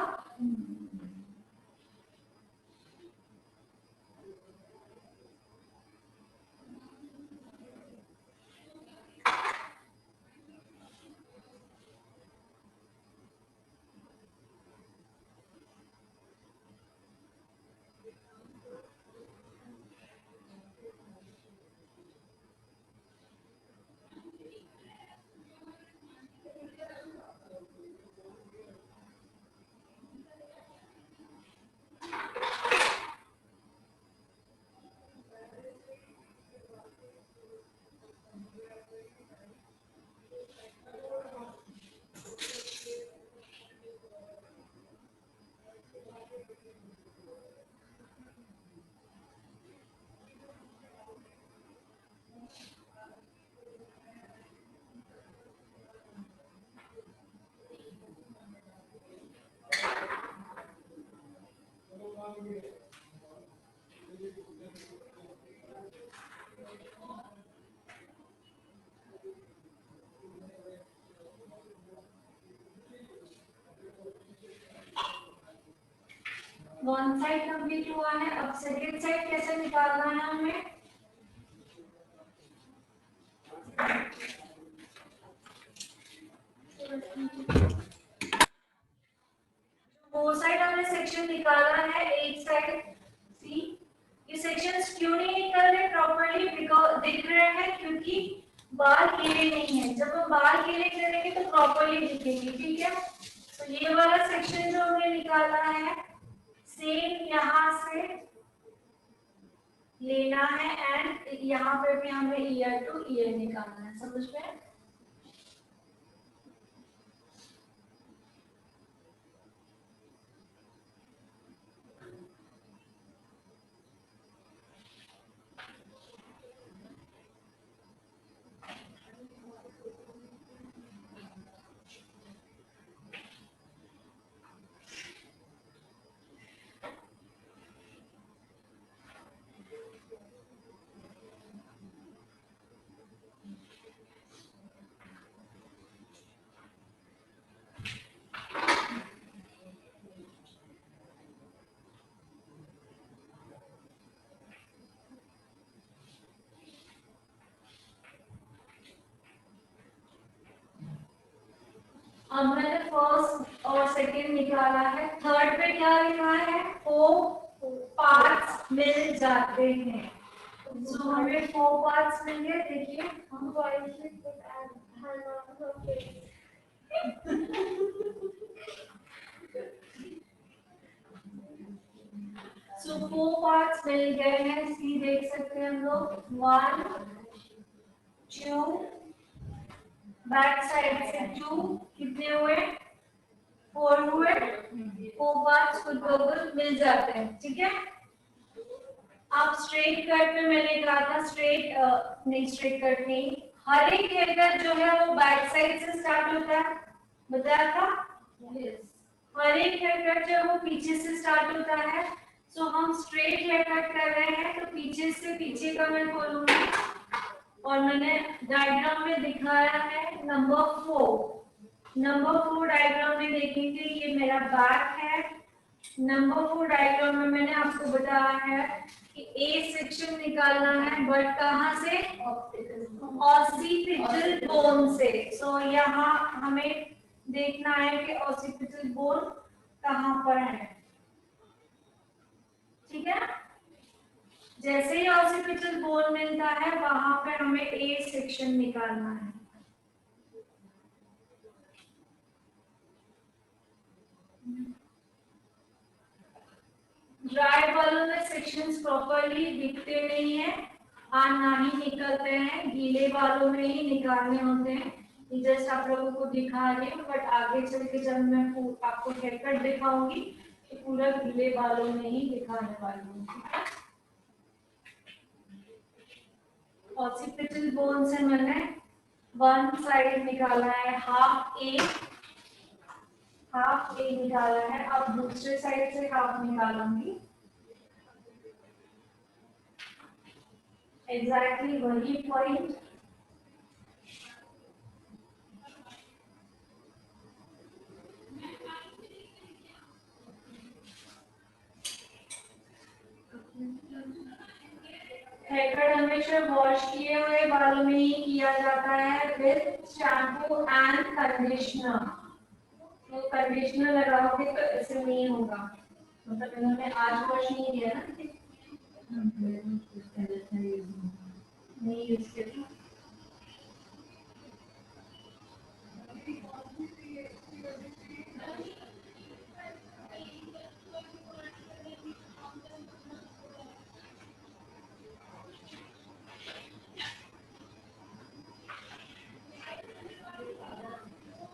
वन साइड कंप्लीट हुआ है। अब सेकंड साइड कैसे निकालना है हमें? फोर साइड हमने सेक्शन निकाला है, एक साइड सी। ये सेक्शंस क्यों नहीं निकल रहे प्रॉपर्ली? बिकॉज दिख रहे हैं क्योंकि बाल गिले नहीं है। जब हम बाल गिले करेंगे तो प्रॉपर्ली दिखेंगे, ठीक है। तो ये वाला सेक्शन जो हमने निकाला है, सेम यहाँ से लेना है एंड यहाँ पे भी हमें ईयर टू ईयर निकालना है, समझ में? अब मैंने फर्स्ट और सेकंड निकाला है, थर्ड पे क्या लिखा है? 4 पार्ट्स मिल जाते हैं। तो हमें 4 पार्ट्स मिल गए। देखिए हम सो 4 पार्ट्स मिल गए हैं। सी देख सकते हैं हम लोग, 1 2 बैक साइड से 2, कितने हुए? 4 हुए। 4 पार्ट्स खुद ब खुद मिल जाते हैं, ठीक है। अब स्ट्रेट कट में मैंने कहा था, स्ट्रेट कट नहीं, हर एक हेयर कट जो है वो बैक साइड से स्टार्ट होता है, बताया था। हर एक हेयर कट जो है वो पीछे से स्टार्ट होता है। सो हम स्ट्रेट हेयर कट कर रहे हैं तो पीछे से पीछे का मैं खोलूंगी और मैंने डायग्राम में दिखाया है नंबर 4 डायग्राम में देखेंगे, ये मेरा बैक है। नंबर 4 डायग्राम में मैंने आपको बताया है कि ए सेक्शन निकालना है, बट कहाँ से? ऑसिपिटल बोन से। सो यहाँ हमें देखना है कि ऑसिपिटल बोन कहाँ पर है, ठीक है। जैसे ही ऑसिपिटल बोन मिलता है वहां पे हमें ए सेक्शन निकालना है। ड्राई बालों में सेक्शंस प्रॉपर्ली दिखते नहीं है और ना ही निकलते हैं, गीले बालों में ही निकालने होते हैं। ये जस्ट आप लोगों को दिखा रही हूँ, बट आगे चल के जब मैं आपको हेयर कट दिखाऊंगी तो पूरा गीले बालों में ही दिखाने वाली हूँ। ऑसिपिटल बोन से मैंने वन साइड निकाला है, हाफ ए निकाला है। अब दूसरे साइड से हाफ निकालूंगी, एग्जैक्टली वही पॉइंट। हेयर कट हमेशा वॉश किए हुए बालों में ही किया जाता है विद शैम्पू एंड कंडीशनर। तो कंडीशनर लगाओगे तो ऐसे नहीं होगा, मतलब इन्होंने आज वॉश नहीं किया ना, नहीं यूज किया।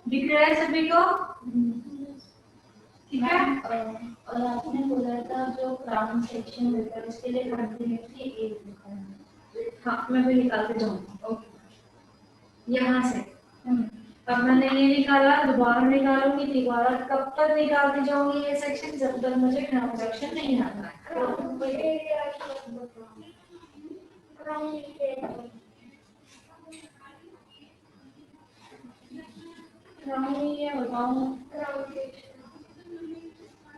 दिख रहा है सभी को? ठीक है। और आपने बोला था जो क्राउन सेक्शन होता है उसके लिए कंटिन्यूसली एक लिखा है। हाँ, मैं भी निकालते जाऊंगी। ओके, यहाँ से अब मैंने ये निकाला, दोबारा निकालूंगी, दोबारा कब तक निकालती जाऊंगी ये सेक्शन? जब तक मुझे क्राउन सेक्शन नहीं आता है। क्राउन ये बताऊं,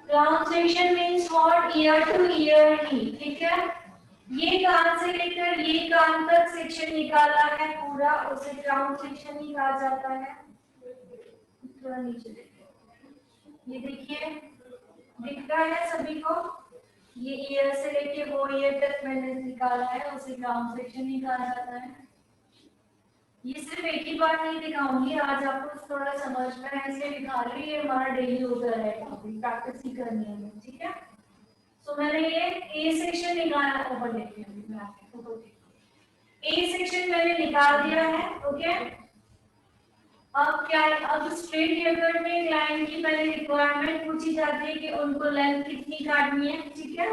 crown section means what, ear to ear ही, ठीक है। ये कान से लेकर ये कान तक सेक्शन निकाला है पूरा, उसे क्राउन सेक्शन ही कहा जाता है। थोड़ा नीचे देखिए, ये देखिए दिख रहा है सभी को, ये ईयर से लेके वो ईयर तक मैंने निकाला है, उसे क्राउन सेक्शन ही कहा जाता है। ये सिर्फ एक ही बार नहीं दिखाऊंगी, आज आपको थोड़ा समझ में है इसलिए दिखा रही हूँ, ये हमारा डेली होता है, प्रैक्टिस ही करनी है, ठीक है। तो मैंने ये ए सेक्शन निकाला, ऊपर देखिए मैं आपको ए सेक्शन मैंने निकाल दिया है, ओके। अब क्या है, अब स्ट्रेट हेयरकट में एक लाइन की पहले रिक्वायरमेंट पूछी जाती है कि उनको लेंथ कितनी काटनी है, ठीक है।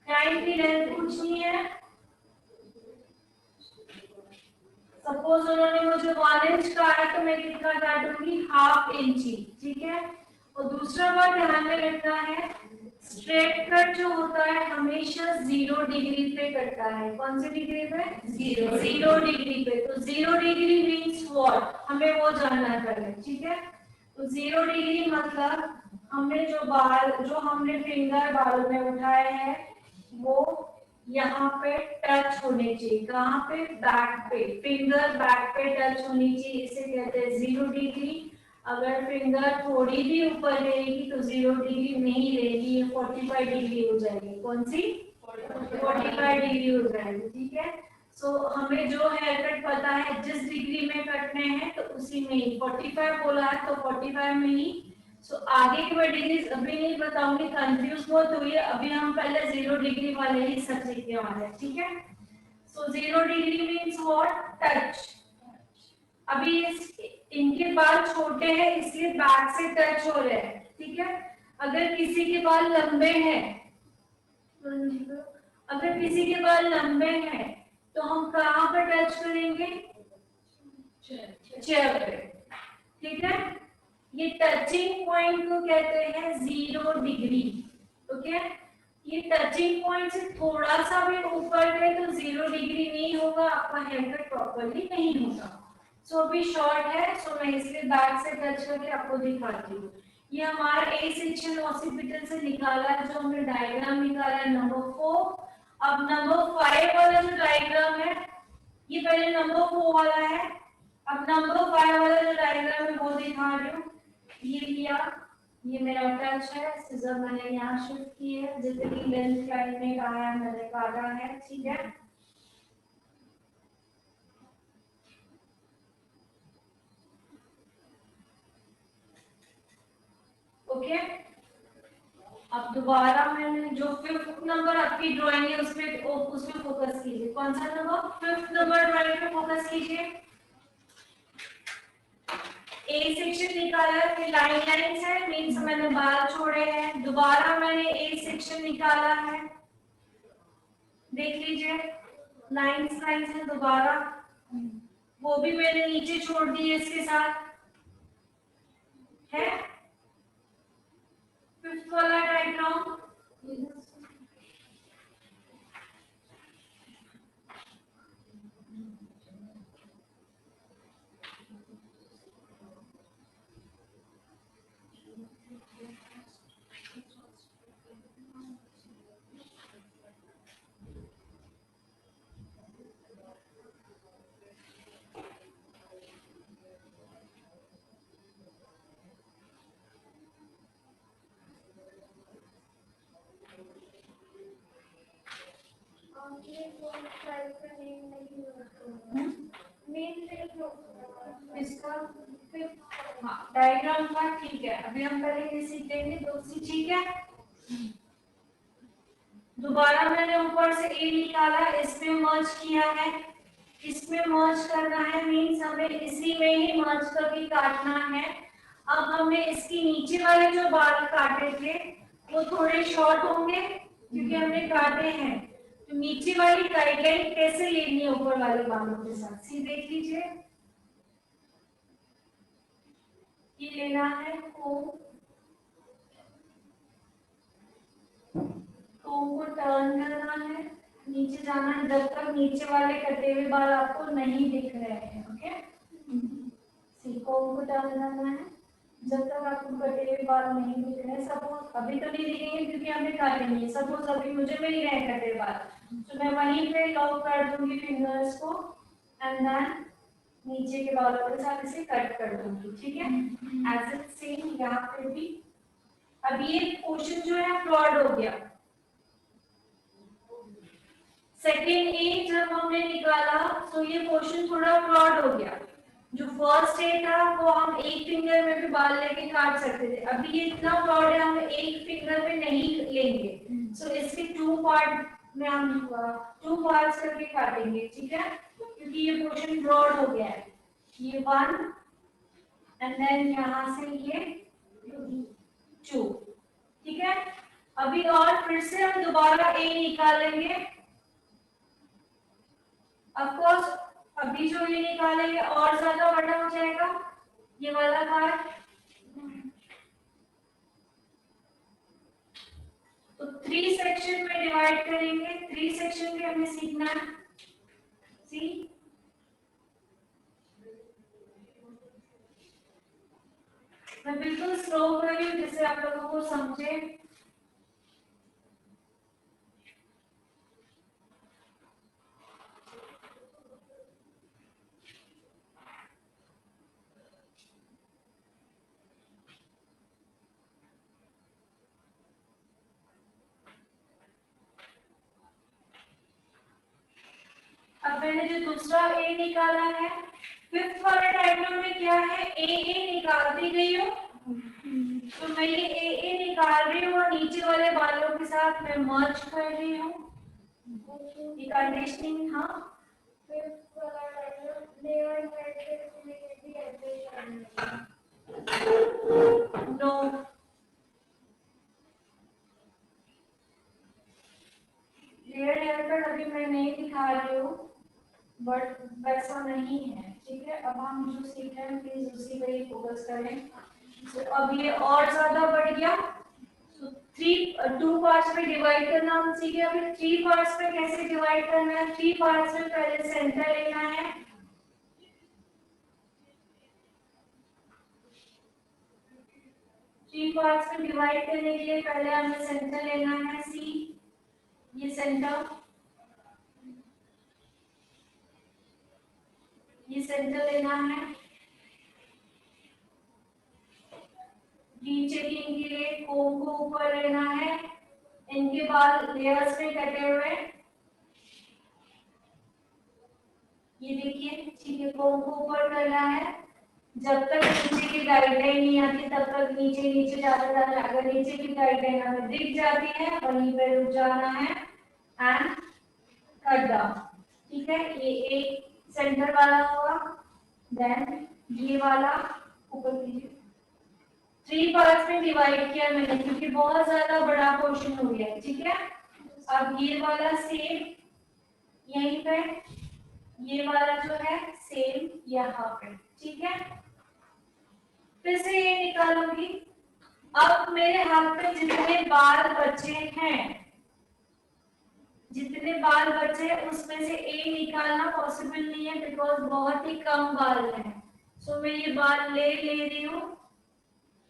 लाइन की लेंथ पूछनी है, सपोज उन्होंने मुझे 1 इंच काटा तो मैं कितना काटूंगी, ½ इंची, ठीक है। और दूसरा बात ध्यान में रखना है, स्ट्रेट कट जो होता है हमेशा 0 डिग्री पे कटता है। कौन सी डिग्री पे? 0 डिग्री पे। तो 0 डिग्री मीन्स व्हाट, हमें वो जानना पड़ेगा, ठीक है। तो 0 डिग्री मतलब हमने जो हमने फिंगर बाल में उठाए हैं वो यहाँ पे टच होने चाहिए, कहाँ पे, बैक पे, फिंगर बैक पे टच होनी चाहिए, इसे कहते हैं 0 डिग्री। अगर फिंगर थोड़ी भी ऊपर रहेगी तो 0 डिग्री नहीं रहेगी, ये 45 डिग्री हो जाएगी। कौन सी? 45 डिग्री हो जाएगी, ठीक है। सो हमें जो हेयर कट पता है जिस डिग्री में कटने हैं तो उसी में ही 45 बोला है तो 45 में ही। सो आगे की मैं डिग्रीज अभी नहीं बताऊंगी, कंफ्यूज बहुत हुई है, अभी हम पहले 0 डिग्री वाले ही सब सीखने वाले हैं, ठीक है। सो 0 डिग्री मीन्स व्हाट, टच। अभी इनके बाल छोटे हैं इसलिए बैक से टच हो रहे हैं, ठीक है। अगर किसी के बाल लंबे हैं, अगर किसी के बाल लंबे हैं तो हम कहाँ पर टच करेंगे, चेयर पे, ठीक है। ये टचिंग पॉइंट को कहते हैं 0 डिग्री, ओके। ये टचिंग पॉइंट से थोड़ा सा भी ऊपर गए तो 0 डिग्री नहीं होगा, आपका हेयर कट प्रॉपर्ली नहीं होगा। सो अभी शॉर्ट है, सो मैं इसलिए बैक से टच करके आपको दिखाती हूँ। ये हमारा ए सेक्शन ऑसिपिटल से निकाला है, जो हमने डायग्राम निकाला है नंबर 4। अब नंबर 5 वाला जो डायग्राम है, ये पहले नंबर 4 वाला है, अब नंबर 5 वाला जो डायग्राम है वो दिखा रही हूँ। ये लिया, ये मेरा टच है, सिजर मैंने यहाँ शिफ्ट की है, जितनी लेंथ लाइन में कहा है मैंने काटा है, ठीक है। ओके, अब दोबारा मैंने जो 5th नंबर आपकी ड्राइंग है उसमें फोकस कीजिए। कौन सा नंबर? 5th नंबर ड्राइंग पे फोकस कीजिए। ए सेक्शन निकाला, फिर लाइंस है, मींस मैंने बाल छोड़े हैं, दोबारा मैंने ए सेक्शन निकाला है, देख लीजिए लाइंस है दोबारा, वो भी मैंने नीचे छोड़ दिए इसके साथ है। 5th वाला डायग्राम इसका डायग्राम का, ठीक है। अभी हम पहले ये सीखेंगे दूसरी, ठीक है। दोबारा मैंने ऊपर से ए निकाला, इसमें मर्ज किया है, इसमें मर्ज करना है, मींस हमें इसी में ही मर्ज करके काटना है। अब हमें इसके नीचे वाले जो बाल काटे थे वो थोड़े शॉर्ट होंगे क्योंकि हमने काटे हैं, तो नीचे वाली गाइडलाइन कैसे लेनी है ऊपर वाले बालों के साथ, सी देख लीजिए। ये लेना है कोम को टर्न करना है, नीचे जाना है जब तक नीचे वाले कटे हुए बाल आपको नहीं दिख रहे हैं, ओके। कोन को डालना है जब तक आपको कटे हुए बाल नहीं दिख रहे। सपोज अभी तो नहीं दिखेंगे क्योंकि हमें काटेंगे। सपोज अभी मुझे मिल गए कटे बाल, तो मैं वहीं पे लॉक कर दूंगी फिंगर्स को एंड देन नीचे के बालों के साथ इसे कट कर दूंगी। ठीक है, एज इट सेम यहाँ पे भी। अब ये पोर्शन जो है फ्लॉड हो गया। सेकेंड ए जब हमने निकाला तो ये पोर्शन थोड़ा फ्लॉड हो गया। जो फर्स्ट ए था वो हम एक फिंगर में भी बाल लेके काट सकते थे। अभी ये इतना फ्लॉड है, हम एक फिंगर में नहीं लेंगे। सो इसके टू पार्ट में हम टू पार्ट्स करके काटेंगे। ठीक है, क्योंकि ये पोर्शन ब्रॉड हो गया है। ये वन एंड देन यहाँ से ये टू। ठीक है, अभी और फिर से हम दोबारा ए निकालेंगे। ऑफ कोर्स अभी जो ये निकालेंगे और ज्यादा बड़ा हो जाएगा ये वाला पार्ट। तो 3 सेक्शन में डिवाइड करेंगे। 3 सेक्शन में हमें सीखना है। सी मैं बिल्कुल स्लो कर रही हूँ जिससे आप लोगों को समझे। अब मैंने जो दूसरा ए निकाला है, फिफ्थ वाले डायग्राम में क्या है, ए निकालती गई हूँ। तो मैं ये ए निकाल रही हूँ और नीचे वाले बालों के साथ मैं मर्ज कर रही हूँ। ये कंडीशनिंग। हाँ, फिफ्थ वाला डायग्राम लेयर हेयर में भी ऐसे ही करना है। नो, लेयर हेयर अभी मैं नहीं दिखा रही हूँ, बट वैसा नहीं है। ठीक है, अब हम जो सीख रहे हैं प्लीज उसी पर ही फोकस करें। तो अब ये और ज्यादा बढ़ गया। तो 2 पार्ट्स में डिवाइड करना हम सीखे। अभी 3 पार्ट्स में कैसे डिवाइड करना है। 3 पार्ट्स में पहले सेंटर लेना है। थ्री पार्ट्स में डिवाइड करने के लिए पहले हमें सेंटर लेना है। सी, ये सेंटर, ये सेंटर लेना है। चेकिंग के लिए कोम को ऊपर लेना है। इनके बाद लेयर्स में कटे हुए, ये देखिए। ठीक है, कोम को ऊपर करना है। जब तक नीचे की गाइडलाइन नहीं आती तब तक नीचे नीचे जाता जाना है। अगर नीचे की गाइडलाइन हमें दिख जाती है वहीं पे रुक जाना है एंड कट डाउन। ठीक है, ये एक सेंटर वाला होगा। देन ये वाला ऊपर कीजिए। 3 पार्ट्स में डिवाइड किया मैंने क्योंकि बहुत ज्यादा बड़ा पोर्शन हो गया। ठीक है, अब ये वाला सेम यहीं पे, ये वाला जो है सेम यहाँ पे। ठीक है, फिर से ये निकालूंगी। अब मेरे हाथ में जितने बाल बचे हैं, जितने बाल बचे हैं उसमें से ए निकालना पॉसिबल नहीं है बिकॉज बहुत ही कम बाल हैं। सो मैं ये बाल ले रही हूँ।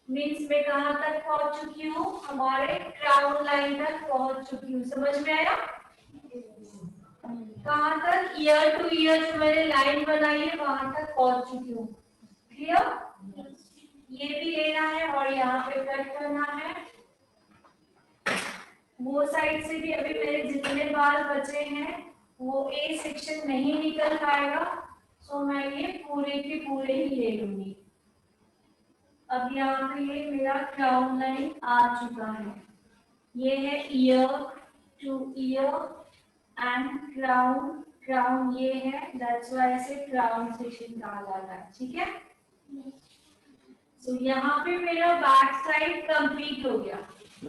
मीन्स मैं कहाँ तक पहुंच चुकी हूँ, हमारे क्राउन लाइन तक पहुंच चुकी हूँ। समझ में आया? कहाँ तक? ईयर टू ईयर जो मैंने लाइन बनाई है वहां तक पहुंच चुकी हूँ। क्लियर? ये भी लेना है और यहाँ पे कट करना है। वो साइड से भी अभी मेरे जितने बाल बचे हैं वो ए सेक्शन नहीं निकल पाएगा। सो मैं ये पूरे के पूरे ही ले लूंगी। अब यहाँ पे ये मेरा क्राउन लाइन आ चुका है। ये है year to year and crown. Crown ये है, दैट्स व्हाई इसे क्राउन सेक्शन कहा जाता है। ठीक है, तो यहाँ पे मेरा बैक साइड कंप्लीट हो गया।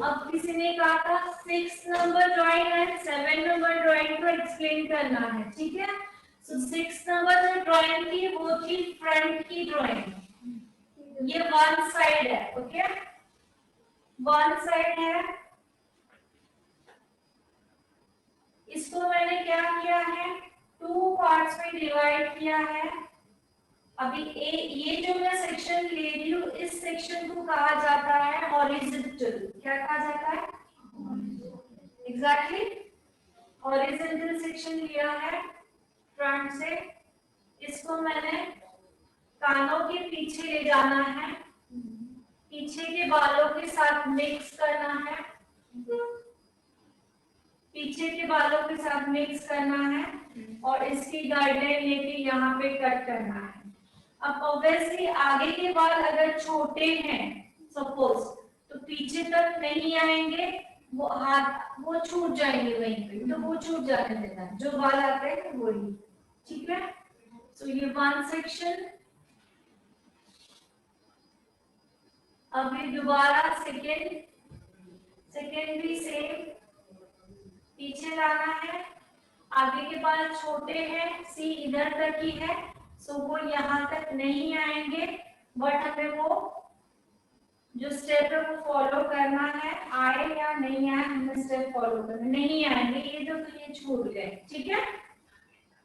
अब किसी ने कहा था 6 number drawing and 7 number drawing को एक्सप्लेन करना है। ठीक है, सो 6 नंबर जो ड्राइंग थी वो थी फ्रंट की ड्राइंग। ये वन साइड है। ओके, वन साइड है। इसको मैंने क्या किया है, 2 पार्ट्स में डिवाइड किया है। अभी ये जो मैं सेक्शन ले रही हूँ, इस सेक्शन को कहा जाता है हॉरिजॉन्टल। क्या कहा जाता है? एग्जैक्टली हॉरिजॉन्टल सेक्शन लिया है फ्रंट से। इसको मैंने कानों के पीछे ले जाना है, पीछे के बालों के साथ मिक्स करना है, पीछे के बालों के साथ मिक्स करना है और इसकी गाइडलाइन लेके यहाँ पे कट करना है। अब ऑब्वियसली आगे के बाल अगर छोटे हैं सपोज, तो पीछे तक नहीं आएंगे, वो हाथ वो छूट जाएंगे वहीं पे, तो वो छूट जाने देना है, जो बाल आते हैं वही। ठीक है, तो ये वन सेक्शन। अभी दोबारा सेकेंड भी सेम, पीछे लाना है, आगे के बाल छोटे हैं, सी इधर तक ही है, सो वो यहाँ तक नहीं आएंगे, बट हमें वो जो स्टेप है वो फॉलो करना है, आए या नहीं आए हमें स्टेप फॉलो करना। नहीं आएंगे ये तो ये छूट गए, ठीक है,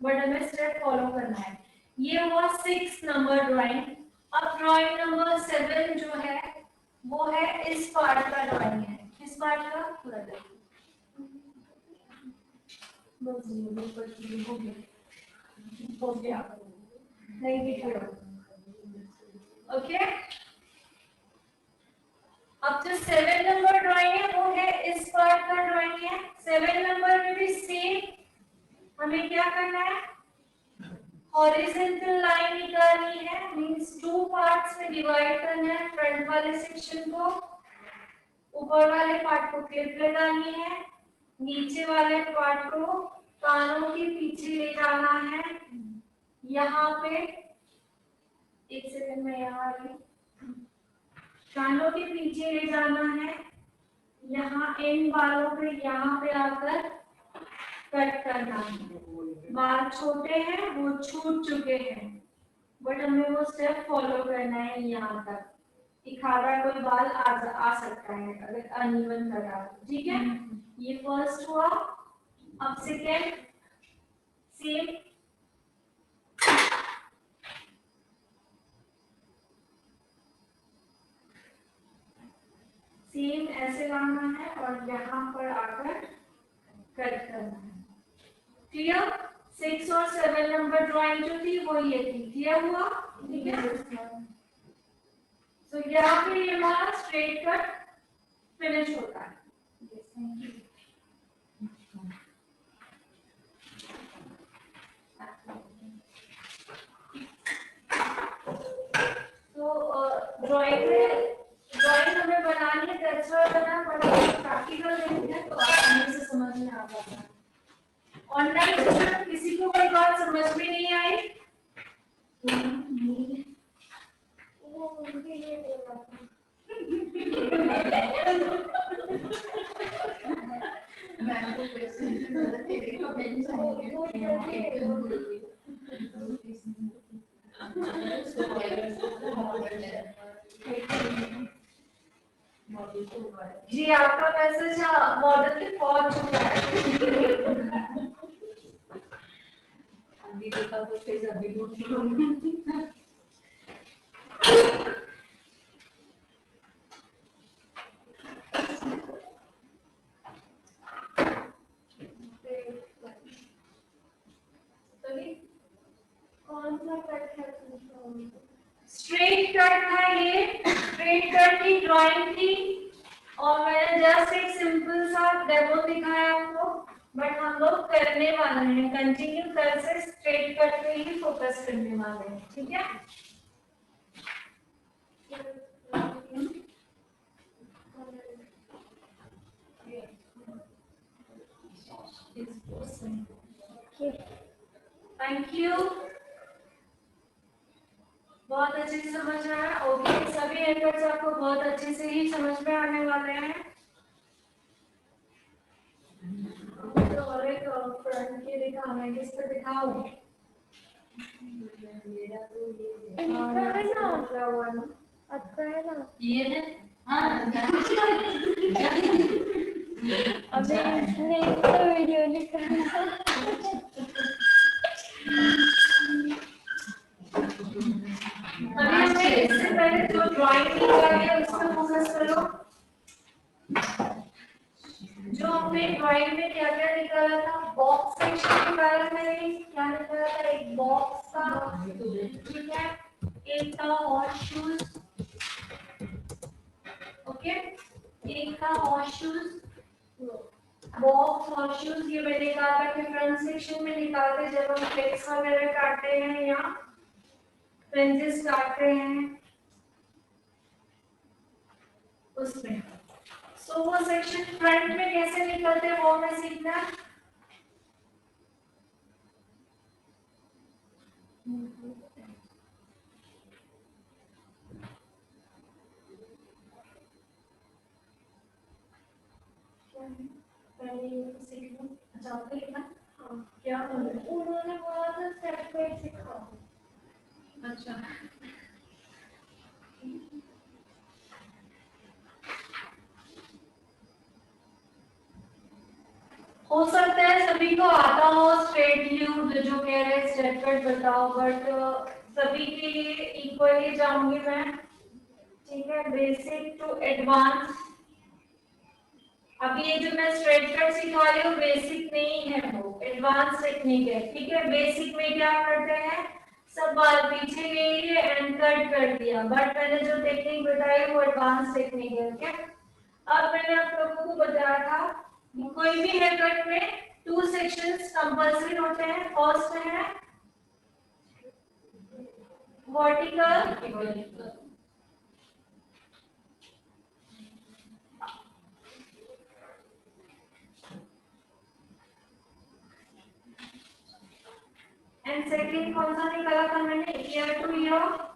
बट हमें स्टेप फॉलो करना है। ये हुआ 6 नंबर ड्राइंग। अब ड्राइंग नंबर 7 जो है वो है इस पार्ट का ड्राइंग है। किस पार्ट का? पूरा देखिए, हो गया नहीं भी छोड़ो। ओके, अब जो 7 नंबर ड्राइंग है वो है इस पार्ट का ड्राइंग है। 7 नंबर में भी सेम हमें क्या करना है, हॉरिजॉन्टल लाइन निकालनी है, मींस 2 पार्ट्स में डिवाइड करना है। फ्रंट वाले सेक्शन को, ऊपर वाले पार्ट को क्लिप लगानी है, नीचे वाले पार्ट को कानों के पीछे ले जाना है। यहाँ पे एक सेकंड में यहाँ आ रही, कानों के पीछे ले जाना है, यहाँ इन बालों पे यहाँ पे आकर कट करना है। बाल छोटे हैं, वो छूट चुके हैं, बट हमें वो स्टेप फॉलो करना है। यहाँ तक इखाड़ा कोई बाल आ सकता है अगर अनइवन करा, ठीक है। ये फर्स्ट हुआ। अब सेकेंड सेम, सेम ऐसे लाना है और यहाँ पर आकर कट करना है। क्लियर? 6 और 7 नंबर ड्राइंग जो थी वो ये थी। क्लियर हुआ? ठीक है। तो यहाँ पे ये हमारा स्ट्रेट कट फिनिश होता है। तो ड्राइंग हमें बनानी है, टेक्सचर बना पड़ा, प्रैक्टिकल देखते हैं तो आसानी से समझ में आ जाता है। ऑनलाइन किसी को कोई बात समझ में नहीं आई? जी आपका मैसेज मॉडल पे पहुंच चुका है। अभी देखा तो फिर अभी कौन सा कट है? स्ट्रेट कट था ये, स्ट्रेट कट की ड्राइंग थी और मैंने जस्ट एक सिंपल सा डेमो दिखाया आपको, बट हम लोग करने वाले हैं कंटिन्यू कर से स्ट्रेट कट पे ही फोकस करने वाले हैं, ठीक है। थैंक यू, बहुत अच्छे से समझ रहा है। ओके, सभी हेयरकट्स आपको बहुत अच्छे से ही समझ में आने वाले हैं। तो और एक फ्रंट के दिखाना है, किस पे दिखाऊं? मेरा तो ये है ना, आपका है ना, ये है। हाँ अभी इसने तो वीडियो निकाला। निकाला मैंने, क्या निकाला था, एक बॉक्स था, ठीक है, एक था हॉर्स शूज, ओके, एक था horse shoes, box horse shoes, ये मैंने कहा था कि फ्रंट सेक्शन में निकालते जब हम फ्लेक्स वगैरह काटते हैं या फ्रिंजेस काटते हैं उसमें। सो वो सेक्शन फ्रंट में कैसे निकलते हैं वो हमें सीखना है। पहले ये तो सीख लो। अच्छा आपने लिखा? हाँ। क्या उन्होंने बोला था सेपरेट सिखाओ। अच्छा हो सकता है सभी को आता हो स्ट्रेट ल्यूड जो कह रहे हैं स्टेप कट बताओ, बट सभी के लिए इक्वली जाऊंगी मैं, ठीक है, बेसिक टू एडवांस। अभी ये जो मैं स्ट्रेट कट सिखा रही हूँ बेसिक नहीं है, वो एडवांस टेक्निक है, ठीक है। बेसिक में क्या करते हैं, सब बाल पीछे ले लिए एंड कट कर दिया, बट मैंने जो टेक्निक बताई वो एडवांस टेक्निक है, ओके। अब मैंने आप लोगों को बताया था कोई भी हेयर कट में 2 सेक्शंस कंपल्सरी होते हैं। फर्स्ट है वर्टिकल, एंड सेकंड कौन सा निकाला था मैंने, ईयर टू ईयर,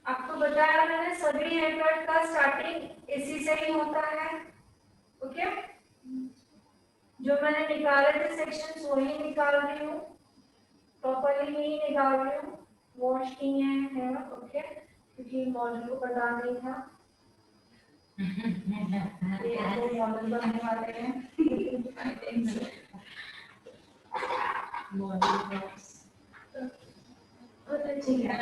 आपको बताया मैंने सभी हेयर कट का स्टार्टिंग इसी से ही होता है, ओके। जो मैंने निकाले थे सेक्शंस वही निकाल रही हूँ, प्रॉपर्ली ही निकाल रही हूँ, वॉश किए हैं, ओके, क्योंकि मॉडल को पता नहीं था ये तो मॉडल बनने वाले हैं। ठीक है,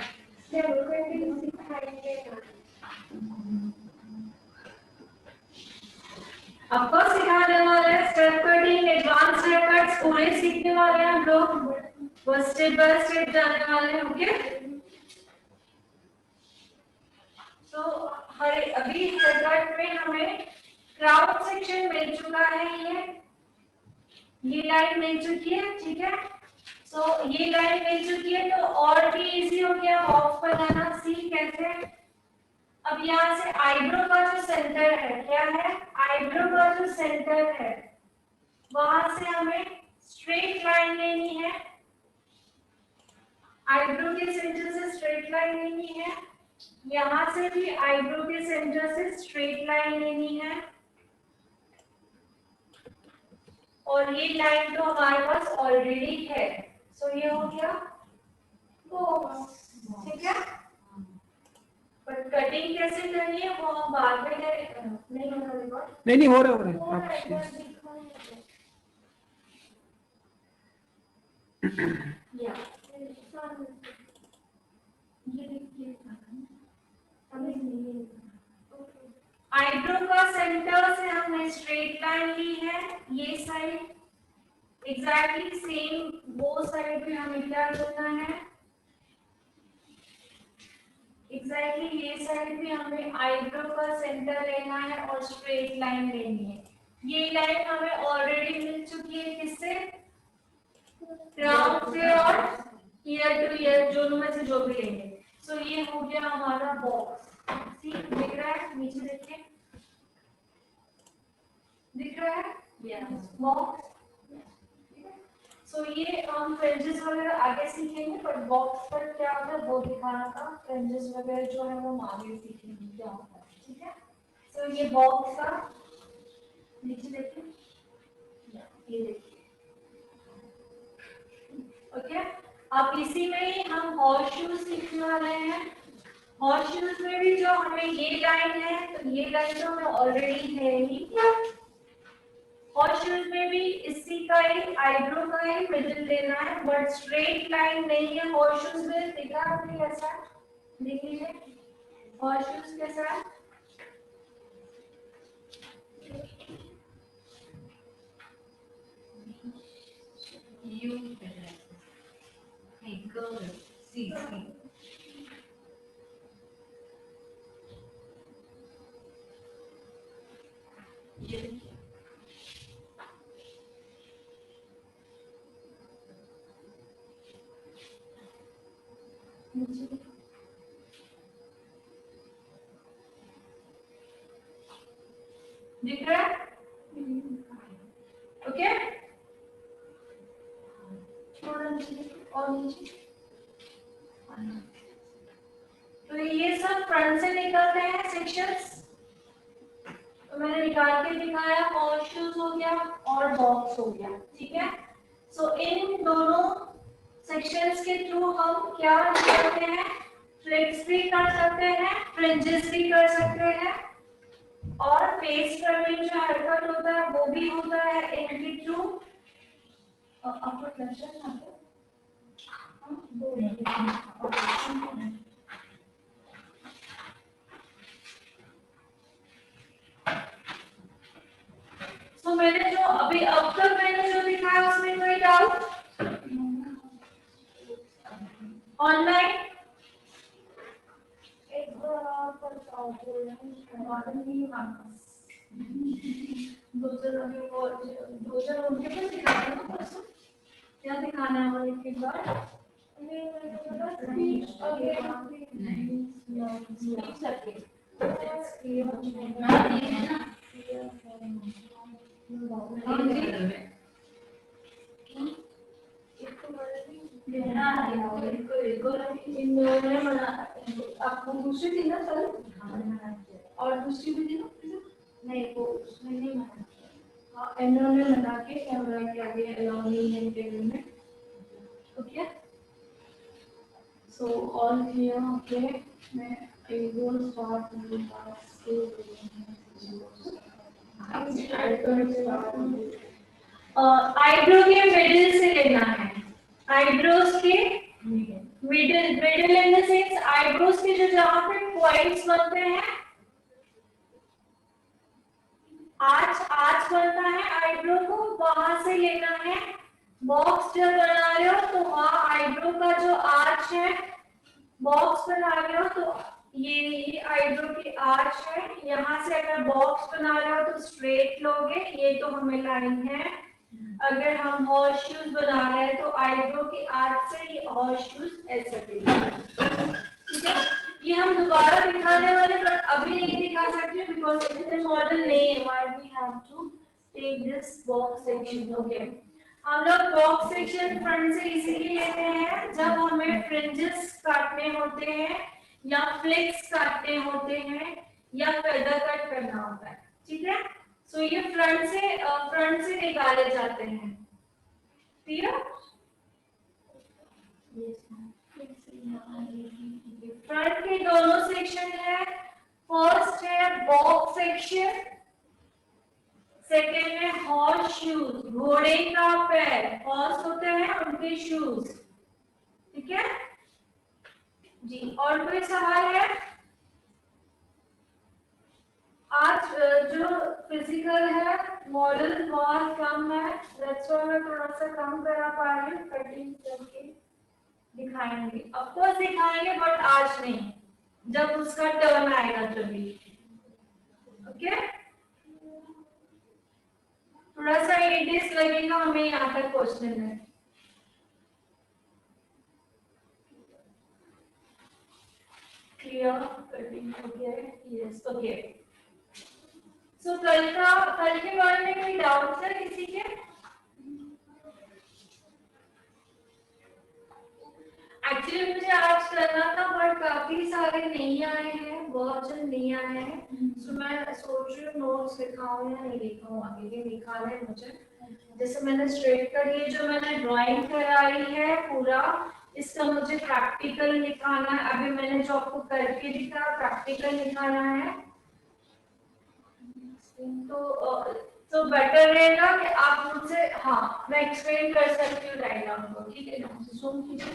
आपको सिखाने वाले step cutting advance hair cuts पूरे सीखने वाले हैं हम लोग, बस स्टेप बाय स्टेप जाने वाले हैं, ओके। तो हर अभी हेयर कट में हमें क्राउन सेक्शन मिल चुका है, ये लाइन मिल चुकी है, ठीक है। सो ये लाइन मिल चुकी है तो और भी इजी हो गया बॉक्स बनाना, सी कैसे। अब यहाँ से आईब्रो का जो सेंटर है, क्या है, आईब्रो का जो सेंटर है वहां से हमें स्ट्रेट लाइन लेनी है, आईब्रो के सेंटर से स्ट्रेट लाइन लेनी है, यहाँ से भी आईब्रो के सेंटर से स्ट्रेट लाइन लेनी है, और ये लाइन तो हमारे पास ऑलरेडी है, सो ये हो गया बॉक्स, ठीक है। पर कटिंग कैसे करनी है वो हम बाद में करेंगे, नहीं होगा रिकॉर्ड, नहीं हो रहा आप या ये देखिए आईब्रो का सेंटर से हमने स्ट्रेट लाइन ली है, ये साइड एग्जैक्टली सेम, वो साइड पे हमें क्या करना है, एग्जैक्टली ये साइड पे हमें आईब्रो का सेंटर लेना है और स्ट्रेट लाइन लेनी है। ये लाइन हमें ऑलरेडी मिल चुकी है, किससे, क्राउन से और ईयर टू ईयर दोनों में से जो भी लेंगे। सो ये हो गया हमारा बॉक्स, सी दिख रहा है, नीचे देखिए दिख रहा है, यस बॉक्स। सो ये हम फ्रिंजेस वगैरह आगे सीखेंगे, पर बॉक्स पर क्या होता है वो दिखाना था, फ्रिंजेस वगैरह जो है वो आगे सीखेंगे क्या होता है, ठीक है। सो ये बॉक्स का नीचे देखिए, ये देखिए, ओके। अब इसी में ही हम हॉर्स शूज सीखने वाले हैं। हॉर्स शूज में भी जो हमें ये लाइन है, तो ये लाइन तो हमें ऑलरेडी है ही, हॉर्सशूज में भी इसी का ही आईब्रो का ही मिडिल लेना है, बट स्ट्रेट लाइन नहीं है। हॉर्सशूज में दिखा आपने कैसा है, देख लीजिए हॉर्सशूज कैसा है। You hey girl, see. दिख रहा है? ओके, थोड़ा नीचे और नीचे। तो ये सब फ्रंट से निकलते हैं सेक्शंस, तो मैंने निकाल के दिखाया। हॉर्सशूज हो गया और बॉक्स हो गया, ठीक है। सो इन दोनों सेक्शंस के थ्रू हम क्या करते हैं, फ्लेक्स भी कर सकते हैं, फ्रिंजेस भी कर सकते हैं, और फेस कर्विंग जो हेयरकट होता है वो भी होता है इनके थ्रू। आपको क्वेश्चन आता है? तो मैंने जो अभी अब तक मैंने जो दिखाया उसमें कोई डाउट? ऑनलाइन एक बार और बताओ, दो उनके पास दिखाना ना परसों, क्या दिखाना है हमारे एक बार? आपको दूसरी थी ना कल, और दूसरी भी थी ना? नहीं, वो उसमें नहीं मना किया। हाँ, इन्होंने मना के कैमरा के आगे अलाउ नहीं है टेबल में। Okay, so all here. Okay, मैं I will start with eyebrow के मिडिल से लेना है। आईब्रोज के middle in the sense eyebrows के जो जहां पे पॉइंट्स बनते हैं, आर्च बनता है आईब्रो को, वहां से लेना है। बॉक्स जब बना रहे हो तो वहां आईब्रो का जो आर्च है, बॉक्स बना रहे हो तो ये आईब्रो की आर्च है। यहाँ से अगर बॉक्स बना रहे हो तो स्ट्रेट लोगे, ये तो हमें लाइन है। अगर हम हॉर्सशूज बना रहे हैं तो आईब्रो की आर्च से ये हॉर्सशूज ऐसे दिखेगा, ठीक है। ये हम दोबारा दिखाने वाले, पर अभी नहीं दिखा सकते बिकॉज़ इट इज मॉडल नहीं है। Why we have to take this box section. Okay, हम लोग बॉक्स सेक्शन फ्रंट से इसीलिए लेते हैं जब हमें फ्रिंजेस काटने होते हैं या फ्लेक्स काटने होते हैं या फेदर कट करना होता है, ठीक है। सो ये फ्रंट से निकाले जाते हैं, क्लियर? फ्रंट के दोनों सेक्शन है। फर्स्ट है बॉक्स सेक्शन, सेकेंड है हॉर्स शूज, घोड़े का पैर। हॉर्स होते हैं उनके शूज, ठीक है जी। और कोई सवाल है? आज जो फिजिकल है मॉडल बहुत कम है, दैट्स व्हाई मैं थोड़ा सा कम करा पा रही हूँ। कटिंग करके दिखाएंगे, ऑफ कोर्स दिखाएंगे, बट आज नहीं, जब उसका टर्न आएगा तभी। ओके, थोड़ा सा 8 डेज लगेगा हमें यहाँ तक पहुंचने में। क्लियर? कटिंग हो गया है? Yes, okay. सो कल के बारे में कोई डाउट है किसी के? एक्चुअली मुझे आज करना था बट काफी सारे नहीं आए हैं, बहुत जन नहीं आए हैं। सो मैं सोच रही हूँ नोट्स लिखाऊं या नहीं लिखाऊं, आगे भी लिखाना है मुझे। जैसे मैंने स्ट्रेट कट, ये जो मैंने ड्राइंग कराई है पूरा, इसका मुझे प्रैक्टिकल लिखाना है। अभी मैंने जो आपको करके दिखा, प्रैक्टिकल लिखाना है। तो तो बेटर रहेगा कि आप मुझसे, हाँ मैं एक्सप्लेन कर सकती हूँ डायग्राम को, ठीक है ना, जूम कीजिए।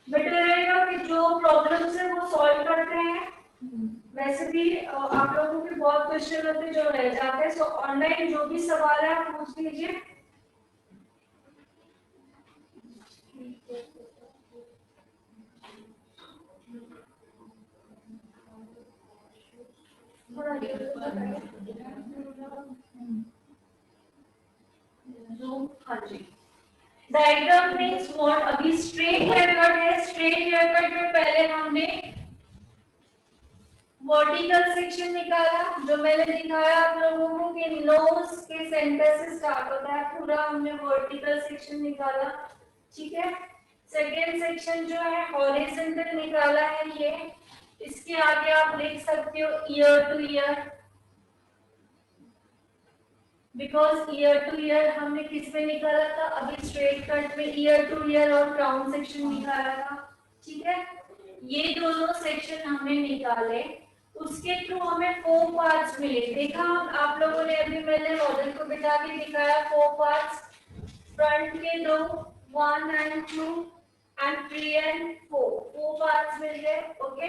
बेटर रहेगा कि जो प्रॉब्लम्स है वो सॉल्व करते हैं। वैसे भी आप लोगों के बहुत क्वेश्चन होते हैं जो रह जाते हैं, सो ऑनलाइन जो भी सवाल है आप पूछ लीजिए। हाँ जी, डायग्राम मींस व्हाट। अभी स्ट्रेट हेयर कट है, स्ट्रेट हेयर कट में पहले हमने वर्टिकल सेक्शन निकाला, जो मैंने दिखाया आप लोगों को कि नोज के सेंटर से स्टार्ट होता है, पूरा हमने वर्टिकल सेक्शन निकाला, ठीक है। सेकेंड सेक्शन जो है हॉरिजॉन्टल निकाला है ये। इसके आगे आप लिख सकते हो year to year, because year to year हमने किस में निकाला था, अभी स्ट्रेट कट में ईयर टू ईयर और क्राउन सेक्शन निकाला था, ठीक है। ये दोनों सेक्शन हमने निकाले, उसके थ्रू हमें 4 पार्ट्स मिले। देखा आप लोगों ने, अभी मैंने मॉडल को बिठा के दिखाया 4 पार्ट्स, फ्रंट के 2, 1 एंड 2 एंड 3 एंड 4 पार्ट्स मिल गए, ओके।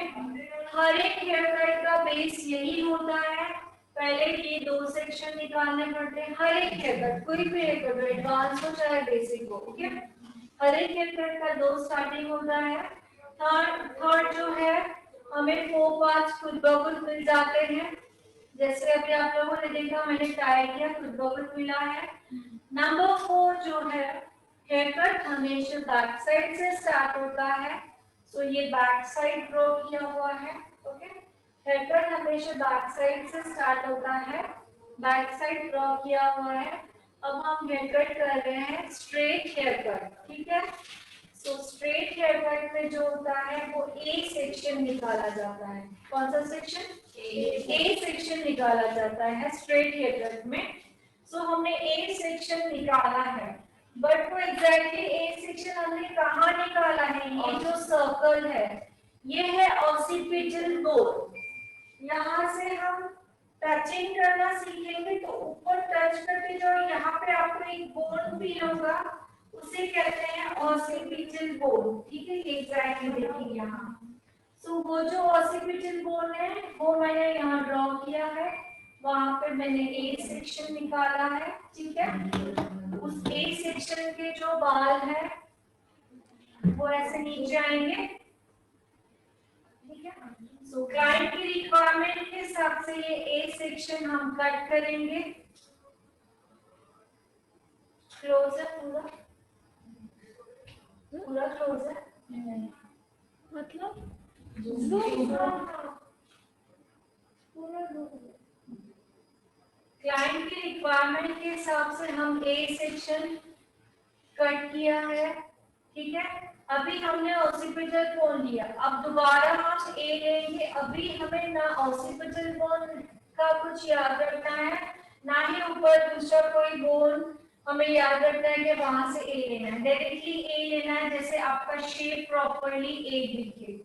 हर एक हेयर कट का बेस यही होता है, पहले ये 2 सेक्शन निकालने पड़ते हैं। हर एक हेयर कट, कोई भी हेयर कट, एडवांस हो चाहे बेसिक हो, ओके। हर एक हेयर कट का 2 स्टार्टिंग होता है। थर्ड जो है हमें 4 पार्ट्स खुद ब खुद मिल जाते हैं, जैसे अभी आप लोगों ने देखा मैंने टाई किया, खुद ब खुद मिला है। नंबर 4 जो है हेयर कट हमेशा बैक साइड से स्टार्ट होता है, सो ये बैक साइड ड्रॉ किया हुआ है, ओके। हेयर कट हमेशा बैक साइड से स्टार्ट होता है, बैक साइड ड्रॉ किया हुआ है। अब हम हेयर कट कर रहे हैं स्ट्रेट हेयर कट, ठीक है। सो स्ट्रेट हेयर कट में जो होता है वो ए सेक्शन निकाला जाता है। कौन सा सेक्शन? ए सेक्शन निकाला जाता है स्ट्रेट हेयर कट में। सो हमने ए सेक्शन निकाला है, बट वो एग्जैक्टली ए सेक्शन हमने कहाँ निकाला है? ये जो सर्कल है ये है ऑसिपिटल बोन। यहाँ से हम टचिंग करना सीखेंगे, तो ऊपर टच करके जो यहाँ पे आपको एक बोन फील होगा उसे कहते हैं ऑसिपिटल बोन, ठीक है। एग्जैक्टली देखिए यहाँ, सो वो जो ऑसिपिटल बोन है वो मैंने यहाँ ड्रॉ किया है, वहां पे मैंने ए सेक्शन निकाला है, ठीक है। उस ए सेक्शन के जो बाल है वो ऐसे नीचे आएंगे, ठीक है। सो क्लाइंट की रिक्वायरमेंट के हिसाब से ये ए सेक्शन हम कट करेंगे। क्लोज है पूरा, पूरा क्लोज है, मतलब क्लाइंट की रिक्वायरमेंट के हिसाब से हम ए सेक्शन कट किया है, ठीक है। अभी हमने ऑसिपिटल बोन लिया, अब दोबारा हम ए लेंगे। अभी हमें ना ऑसिपिटल बोन का कुछ याद रखना है, ना ही ऊपर दूसरा कोई बोन हमें याद रखना है कि वहां से ए लेना है। डायरेक्टली ए लेना है, जैसे आपका शेप प्रॉपर्ली ए दिखे,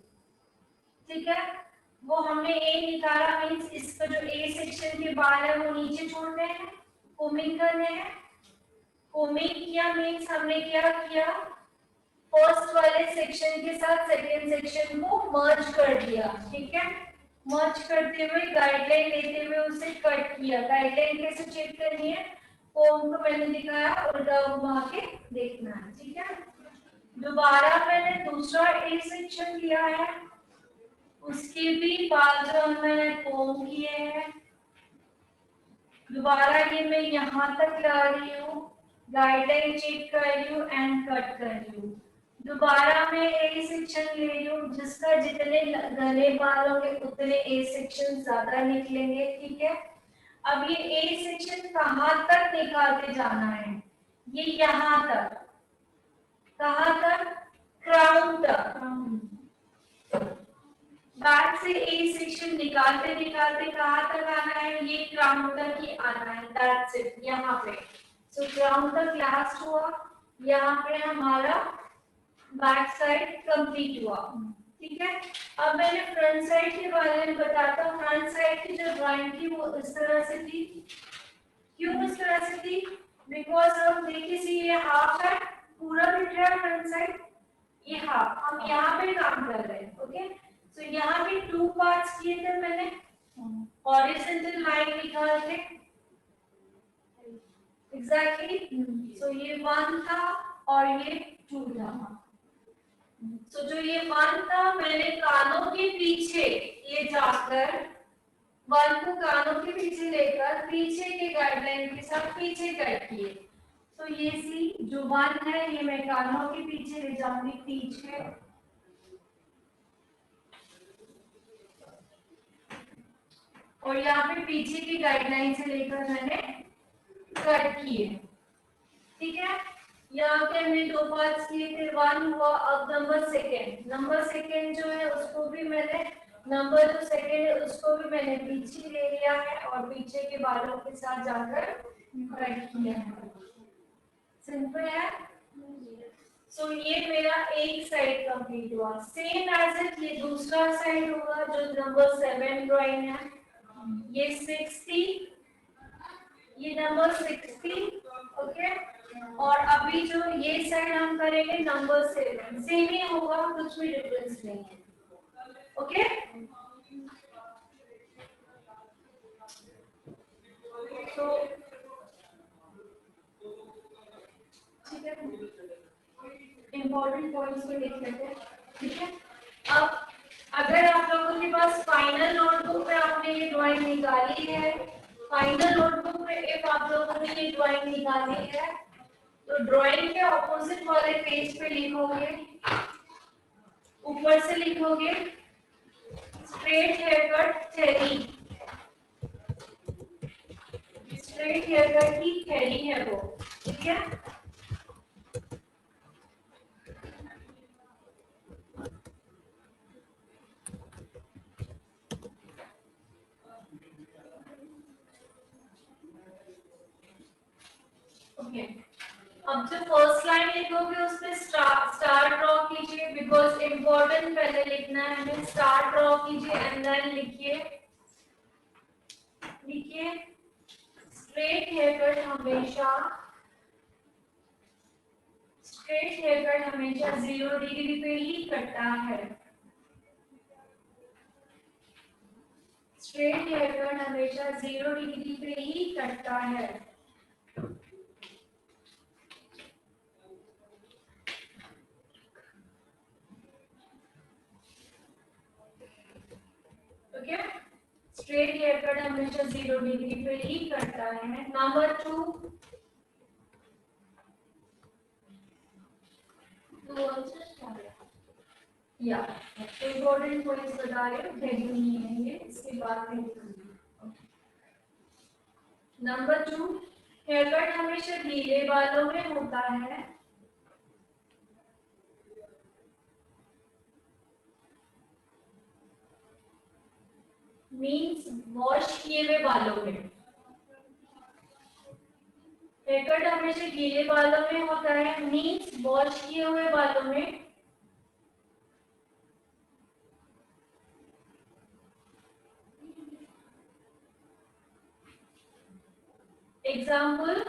ठीक है। वो हमने ए निकाला, मींस इसका जो ए सेक्शन के बाल है वो नीचे छोड़ने हैं, कोमिंग करने हैं। कोमिंग किया मींस हमने क्या किया, फर्स्ट वाले सेक्शन के साथ सेकंड सेक्शन को मर्ज कर दिया, ठीक है। मर्ज करते हुए गाइडलाइन लेते हुए उसे कट किया। गाइडलाइन कैसे चेक करनी है, कोम को मैंने दिखाया, उल्टा घुमा के देखना है, ठीक है। दोबारा मैंने दूसरा ए सेक्शन लिया है, उसके भी बाल जो मैंने कोम किए हैं, दोबारा ये मैं यहाँ तक ला रही हूँ, गाइडलाइन चेक कर रही हूँ एंड कट कर रही हूँ। दोबारा मैं ए सेक्शन ले रही हूँ, जिसका जितने घने बाल होंगे उतने ए सेक्शन ज्यादा निकलेंगे, ठीक है। अब ये ए सेक्शन कहाँ तक निकालते जाना है, ये यहाँ तक, कहाँ तक, क्राउन तक। बैक से ए सेक्शन निकालते निकालते कहाँ तक आना है, ये क्राउन तक ही आना है, दैट्स इट, यहाँ पे। सो क्राउन तक लास्ट हुआ, यहाँ पे हमारा बैक साइड कंप्लीट हुआ, ठीक है। अब मैंने फ्रंट साइड के बारे में बताता हूँ। फ्रंट साइड की जो ड्राइंग थी वो इस तरह से थी, क्यों इस तरह से थी? बिकॉज हम देखिए सी ये हाफ है, पूरा दिख रहा है फ्रंट साइड, ये हाफ, हम यहाँ पे काम कर रहे हैं। ओके, सो यहाँ पे 2 पार्ट्स किए थे मैंने, हॉरिजॉन्टल लाइन निकाल के एग्जैक्टली। सो ये 1 था और ये 2 था। सो जो ये 1 था मैंने कानों के पीछे ले जाकर 1 को कानों के पीछे लेकर पीछे के गाइडलाइन के साथ पीछे कट किए। तो ये सी जो 1 है ये मैं कानों के पीछे ले जाऊंगी पीछे, और यहाँ पे पीछे की गाइडलाइन से लेकर मैंने कट किए। ठीक है, यहाँ पे हमने 2 पार्ट्स किए थे, 1 हुआ। अब नंबर सेकेंड जो है उसको भी मैंने नंबर जो सेकेंड है उसको भी मैंने पीछे ले लिया है और पीछे के बालों के साथ जाकर कट किया है। सिंपल है। सो ये मेरा एक साइड कंप्लीट हुआ। सेम एज इट ये दूसरा साइड होगा जो नंबर 7 ड्राइंग है, ये 60, ये नंबर 60। ओके, और अभी जो ये साइड हम करेंगे नंबर 7, सेम ही होगा, कुछ भी डिफरेंस नहीं है। ओके, तो ठीक है, इंपॉर्टेंट पॉइंट्स को लिख लेते हैं। ठीक है, अब अगर आप लोगों के पास फाइनल नोटबुक पे आपने ये ड्राइंग निकाली है, फाइनल नोटबुक पे एक आप लोगों ने ये ड्राइंग निकाली है, तो ड्राइंग के ऑपोजिट वाले पेज पे लिखोगे, ऊपर से लिखोगे straight hair cut theory. Straight hair cut की थ्योरी है वो। ठीक है, ओके। अब जो फर्स्ट लाइन लिखोगे उसमें स्टार ड्रॉ कीजिए, बिकॉज इम्पोर्टेंट पहले लिखना है हमें। स्टार ड्रॉ कीजिए एंड देन लिखिए स्ट्रेट हेयर कट हमेशा 0 डिग्री पे ही कटता है। स्ट्रेट हेयर कट हमेशा 0 डिग्री पे ही कटता है। ओके, स्ट्रेट हेयर कट हमेशा 0 डिग्री पे ही कटता है। नंबर 2, या इम्पोर्टेंट पॉइंट्स बता रहे हो, हेडिंग नहीं है ये, इसके बाद में नंबर 2, हेयर कट हमेशा गीले बालों में होता है। मीन्स वॉश किए हुए बालों में। हेयर कट हमेशा गीले बालों में होता है, मीन्स वॉश किए हुए बालों में। Example,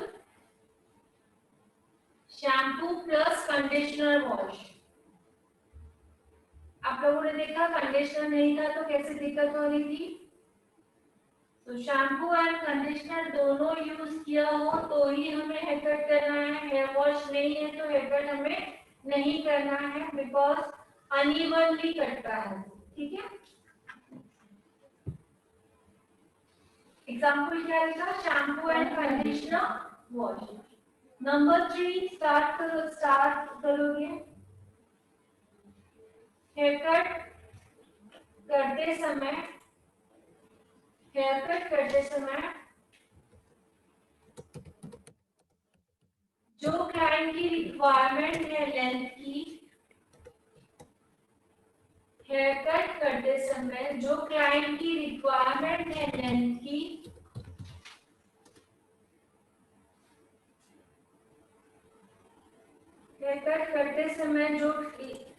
shampoo plus conditioner wash. आप लोगों ने देखा कंडीशनर नहीं था तो कैसे दिक्कत हो रही थी। तो शैम्पू एंड कंडीशनर दोनों यूज किया हो तो ही हमें हेयर कट करना है। हेयर वॉश नहीं है तो हेयर कट हमें नहीं करना है, बिकॉज अनइवनली कटता है। ठीक है, एग्जाम्पल क्या रहेगा, shampoo and conditioner wash. Number 3, start करोगे। हेयर कट करते समय जो क्लाइंट की रिक्वायरमेंट है लेंथ की, हेयर कट करते समय जो क्लाइंट की रिक्वायरमेंट है लेंथ की, हेयर कट करते समय जो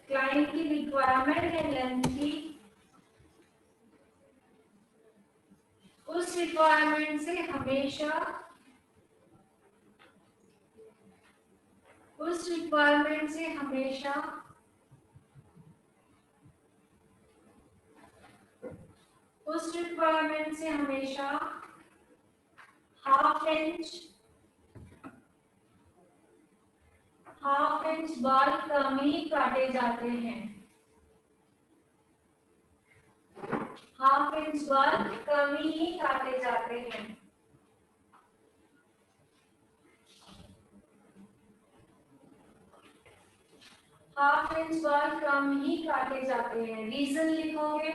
क्लाइंट की रिक्वायरमेंट है लेंथ की, उस रिक्वायरमेंट से हमेशा उस रिक्वायरमेंट से हमेशा हाफ इंच बाल कम ही काटे जाते हैं। हाफ इंच बाल कम ही काटे जाते हैं। हाफ इंच बाल कम ही काटे जाते हैं। रीजन लिखोगे।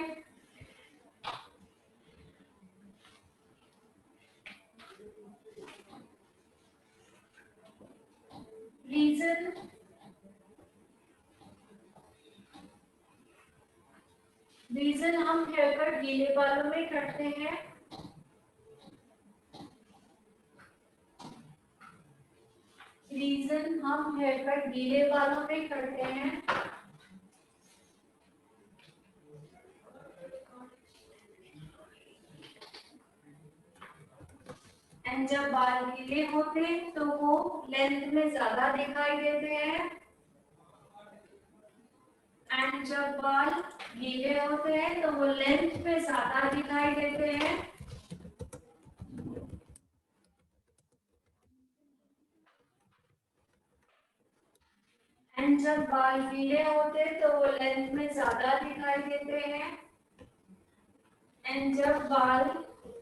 रीजन हम हेयर कट गीले बालों में करते हैं। रीजन हम हेयर कट गीले बालों में करते हैं। एंड जब बाल गीले होते हैं तो वो लेंथ में ज्यादा दिखाई देते हैं। एंड जब बाल गीले होते हैं तो वो लेंथ में ज्यादा दिखाई देते हैं। एंड जब बाल गीले होते हैं तो वो लेंथ में ज्यादा दिखाई देते हैं। एंड जब बाल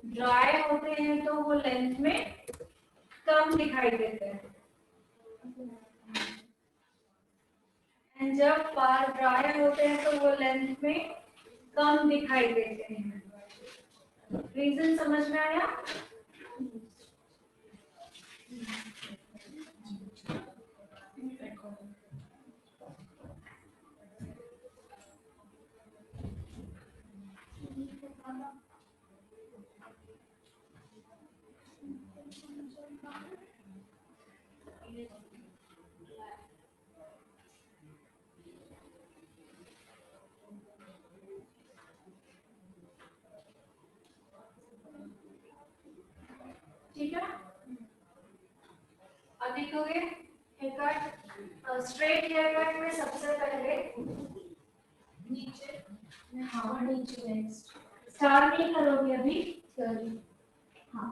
ड्राई होते हैं तो वो लेंथ में कम दिखाई देते हैं। एंड जब बाल ड्राई होते हैं तो वो लेंथ में कम दिखाई देते हैं। रीजन समझ में आया? ठीक है। अब लिखोगे hair cut. Straight hair cut में सबसे पहले नीचे, हाँ नीचे नेक्स्ट स्टार्ट नहीं करोगे अभी। हाँ,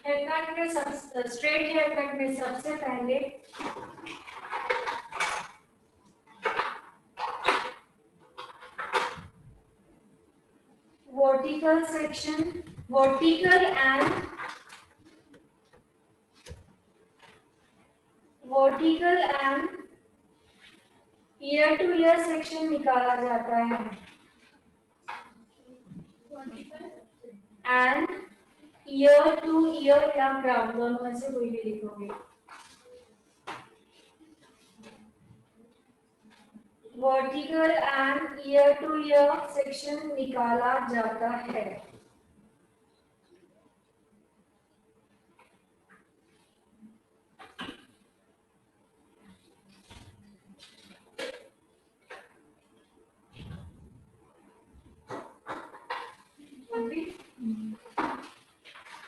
हेयर कट में स्ट्रेट हेयर कट में सबसे पहले vertical section, vertical and ear to ear section निकाला जाता है। and ear to ear या crown दोनों में से कोई भी लिखोगे। Vertical and year to ear section निकाला जाता है।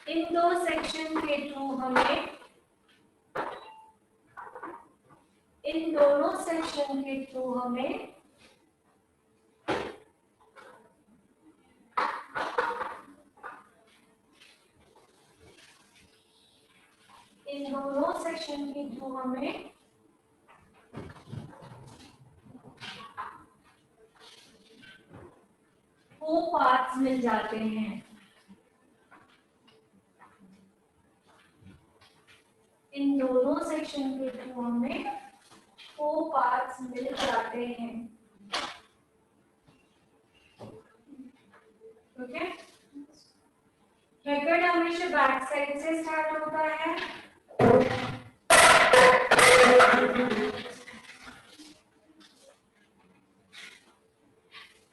इन दो सेक्शन के थ्रू हमें, इन दोनों सेक्शन के थ्रू हमें वो पार्ट्स मिल जाते हैं। इन दोनों सेक्शन के थ्रू हमें 4 पार्ट्स मिल जाते हैं। ओके, हेयर कट हमेशा बैक साइड से स्टार्ट होता है।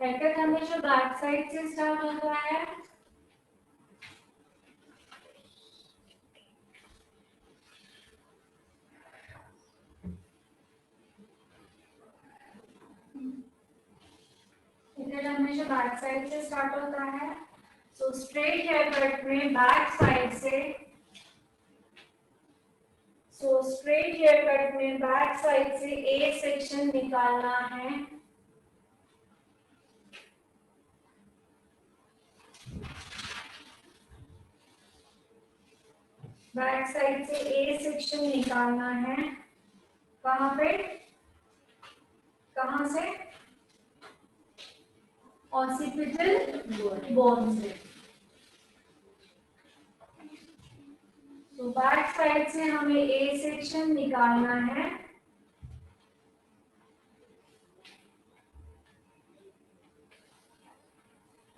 हेयर कट हमेशा बैक साइड से स्टार्ट होता है। हमेशा बैक साइड से स्टार्ट होता है। सो स्ट्रेट हेयर कट में बैक साइड से सो स्ट्रेट हेयर कट में बैक साइड से ए सेक्शन निकालना है। बैक साइड से ए सेक्शन निकालना है। कहाँ पे? कहाँ से? ऑसिपिटल बोन से। तो बैक साइड से हमें ए सेक्शन निकालना है।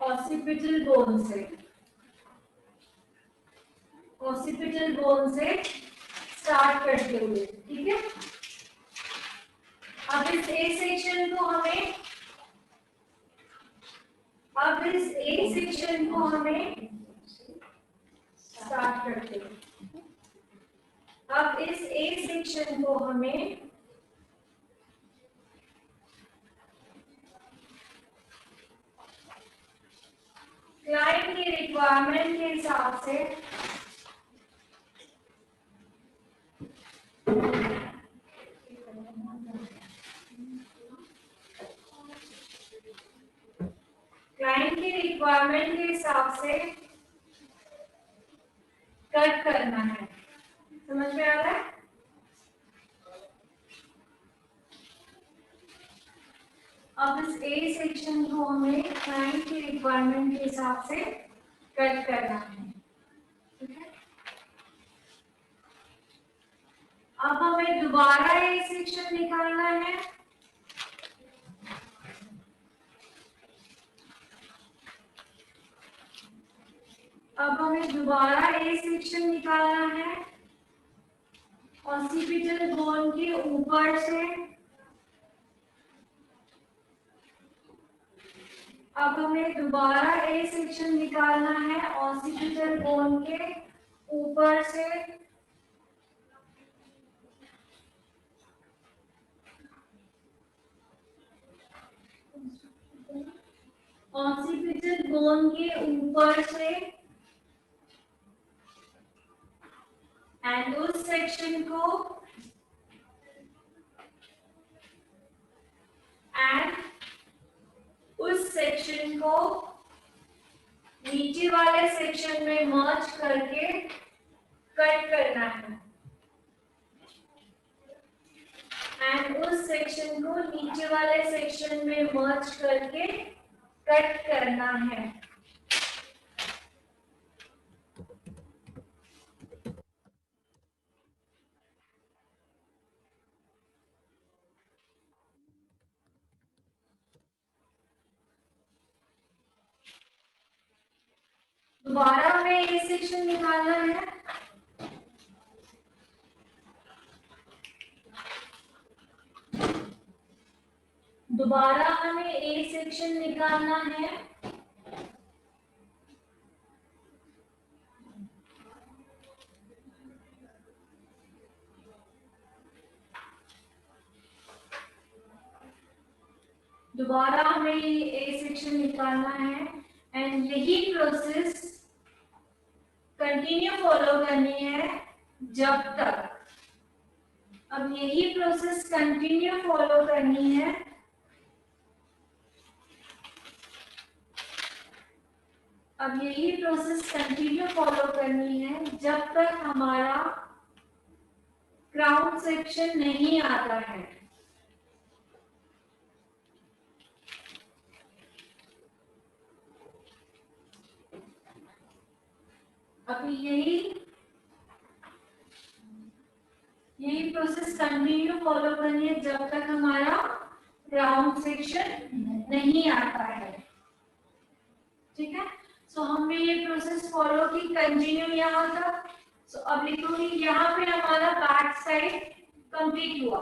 ऑसिपिटल बोन से। ऑसिपिटल बोन से स्टार्ट करते हुए, ठीक है। अब इस ए सेक्शन को हमें स्टार्ट करते हुए, अब इस ए सेक्शन को हमें क्लाइंट की रिक्वायरमेंट के हिसाब से कट करना है। समझ में आ रहा है? अब इस ए सेक्शन को हमें क्लाइंट की रिक्वायरमेंट के हिसाब से कट करना है, ठीक है। अब हमें दोबारा ए सेक्शन निकालना है। अब हमें दोबारा ए सेक्शन निकालना है ऑसिपिटल बोन के ऊपर से। अब हमें दोबारा ए सेक्शन निकालना है ऑसिपिटल बोन के ऊपर से। ऑसिपिटल बोन के ऊपर से एंड उस सेक्शन को नीचे वाले सेक्शन में मर्ज करके कट करना है। एंड उस सेक्शन को नीचे वाले सेक्शन में मर्ज करके कट करना है। दोबारा हमें ए सेक्शन निकालना है। दोबारा हमें ए सेक्शन निकालना है। दोबारा हमें ए सेक्शन निकालना है एंड यही प्रोसेस कंटिन्यू फॉलो करनी है जब तक। अब यही प्रोसेस कंटिन्यू फॉलो करनी है जब तक हमारा क्राउन सेक्शन नहीं आता है। अब यही प्रोसेस कंटिन्यू फॉलो करनी है जब तक हमारा क्राउन सेक्शन नहीं आता है, ठीक है। सो हमने ये प्रोसेस फॉलो की कंटिन्यू यहाँ तक। सो अब लिखूंगी यहाँ पे हमारा बैक साइड कंप्लीट हुआ।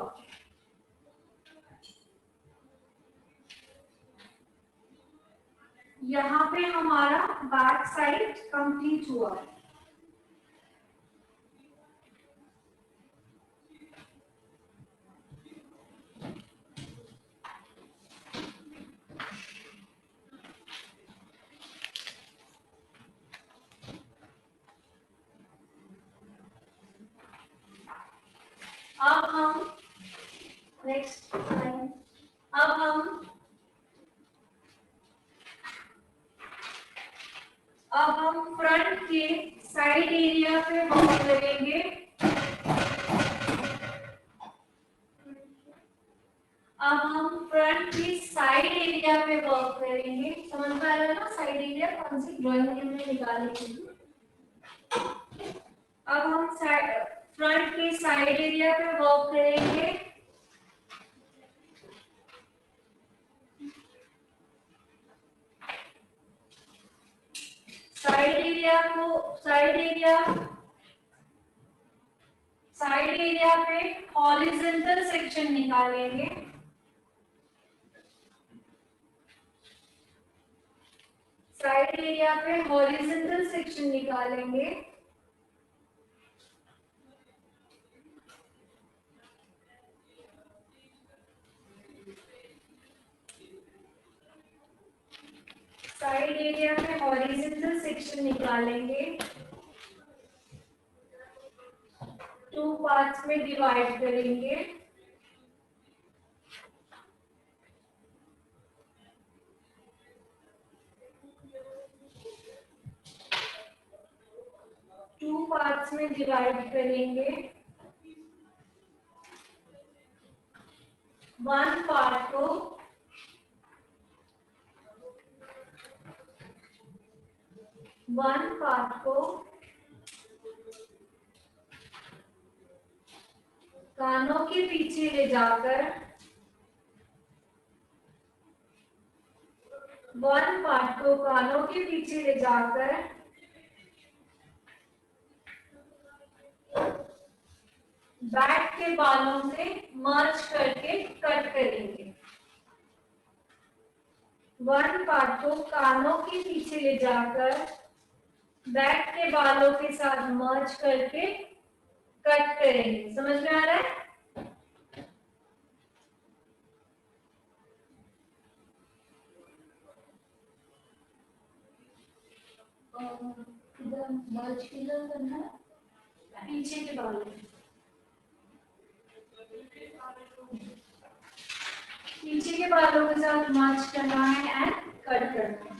यहाँ पे हमारा बैक साइड कंप्लीट हुआ। हम नेक्स्ट अब हम फ्रंट के साइड एरिया पे वर्क करेंगे। अब हम फ्रंट की साइड एरिया पे वर्क करेंगे। समझ में आ रहा है ना? साइड एरिया कौन सी ड्राइंग में निकालेंगे। अब हम फ्रंट की साइड एरिया पे वर्क करेंगे। साइड एरिया पे हॉरिजॉन्टल सेक्शन निकालेंगे। साइड एरिया पे हॉरिजॉन्टल सेक्शन निकालेंगे। साइड एरिया पे हॉरिजॉन्टल सेक्शन निकालेंगे। 2 पार्ट्स में डिवाइड करेंगे। वन पार्ट को कानों के पीछे ले जाकर बैक के बालों से मर्ज करके कट करेंगे। वन पार्ट को कानों के पीछे ले जाकर बैक के बालों के साथ मर्ज करके कट करेंगे। समझ में आ रहा है? मर्ज किधर करना है? पीछे के बालों के साथ मर्ज करना है एंड कट करना है।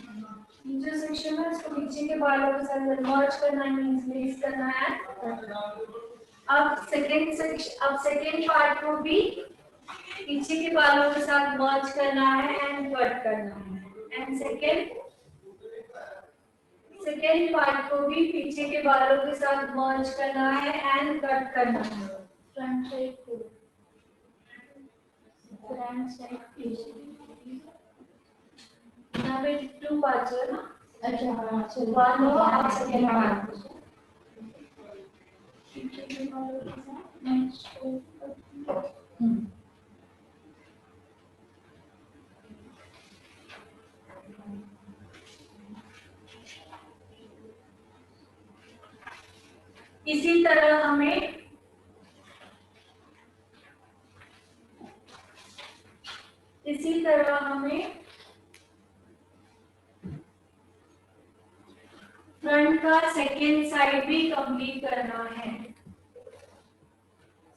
जो सेक्शन है इसको पीछे के बालों के साथ मर्ज करना है, मींस रिलीज करना है। अब सेकेंड पार्ट को भी पीछे के बालों के साथ मर्ज करना है एंड कट करना है। एंड सेकेंड पार्ट को भी पीछे के बालों के साथ मर्ज करना है एंड कट करना है। फ्रंट साइड को फ्रंट साइड पीछे। यहाँ पे 2 पार्ट्स है ना? अच्छा हाँ चलो। वन और सेकेंड पार्ट। इसी तरह हमें फ्रंट का सेकेंड साइड भी कंप्लीट करना है।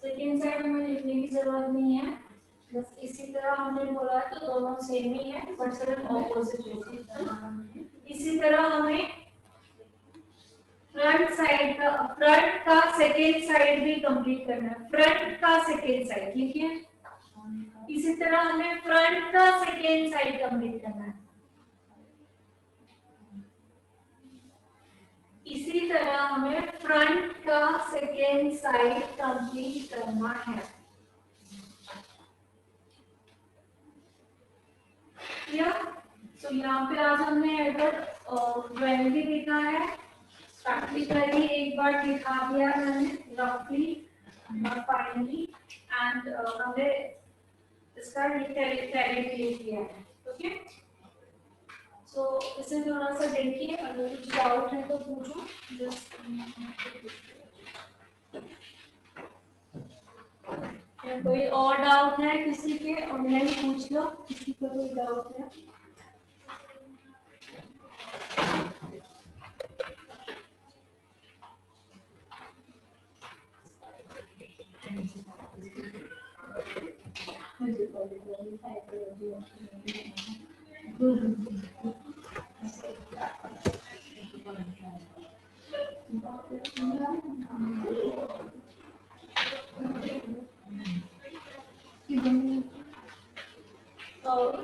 सेकेंड साइड में लिखने की जरूरत नहीं है, बस इसी तरह हमने बोला तो दोनों सेम ही है बट सिर्फ ऑपोजिट है। इसी तरह हमें फ्रंट का सेकेंड साइड भी कंप्लीट करना है। फ्रंट का सेकेंड साइड लिखिए। इसी तरह हमें फ्रंट का सेकेंड साइड कंप्लीट करना है। इसी तरह हमें फ्रंट का सेकेंड साइड कंप्लीट करना है। तो यहाँ पे आज हमने अगर ड्राइंग भी देखा है, प्रैक्टिकली एक बार दिखा दिया मैंने रफली फाइनली एंड हमने इसका कैलकुलेट किया है। ओके, सो इसे थोड़ा सा देखिए, अगर कुछ डाउट है तो पूछो। जस्ट कोई और डाउट है किसी के, ऑनलाइन पूछ लो किसी को कोई डाउट है।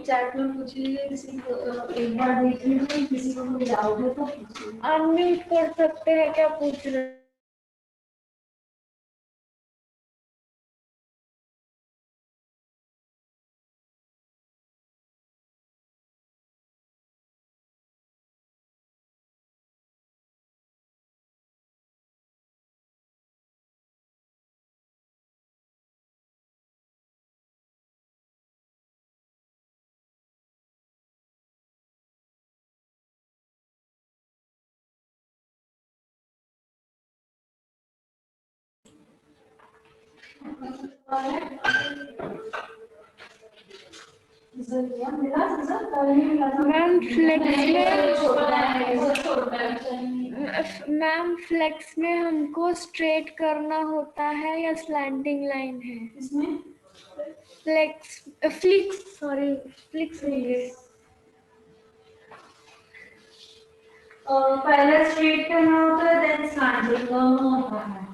चैट में पूछ लीजिए किसी को, एक बार देख लीजिए, किसी को कोई डाउट है तो पूछिए। अनम्यूट कर सकते हैं क्या, पूछ रहे हैं? मैम फ्लेक्स में हमको स्ट्रेट करना होता है या स्लैंडिंग लाइन है? इसमें फ्लिक्स नहीं है। पहले स्ट्रेट करना होता है, देन स्लैंडिंग दोनों होता है।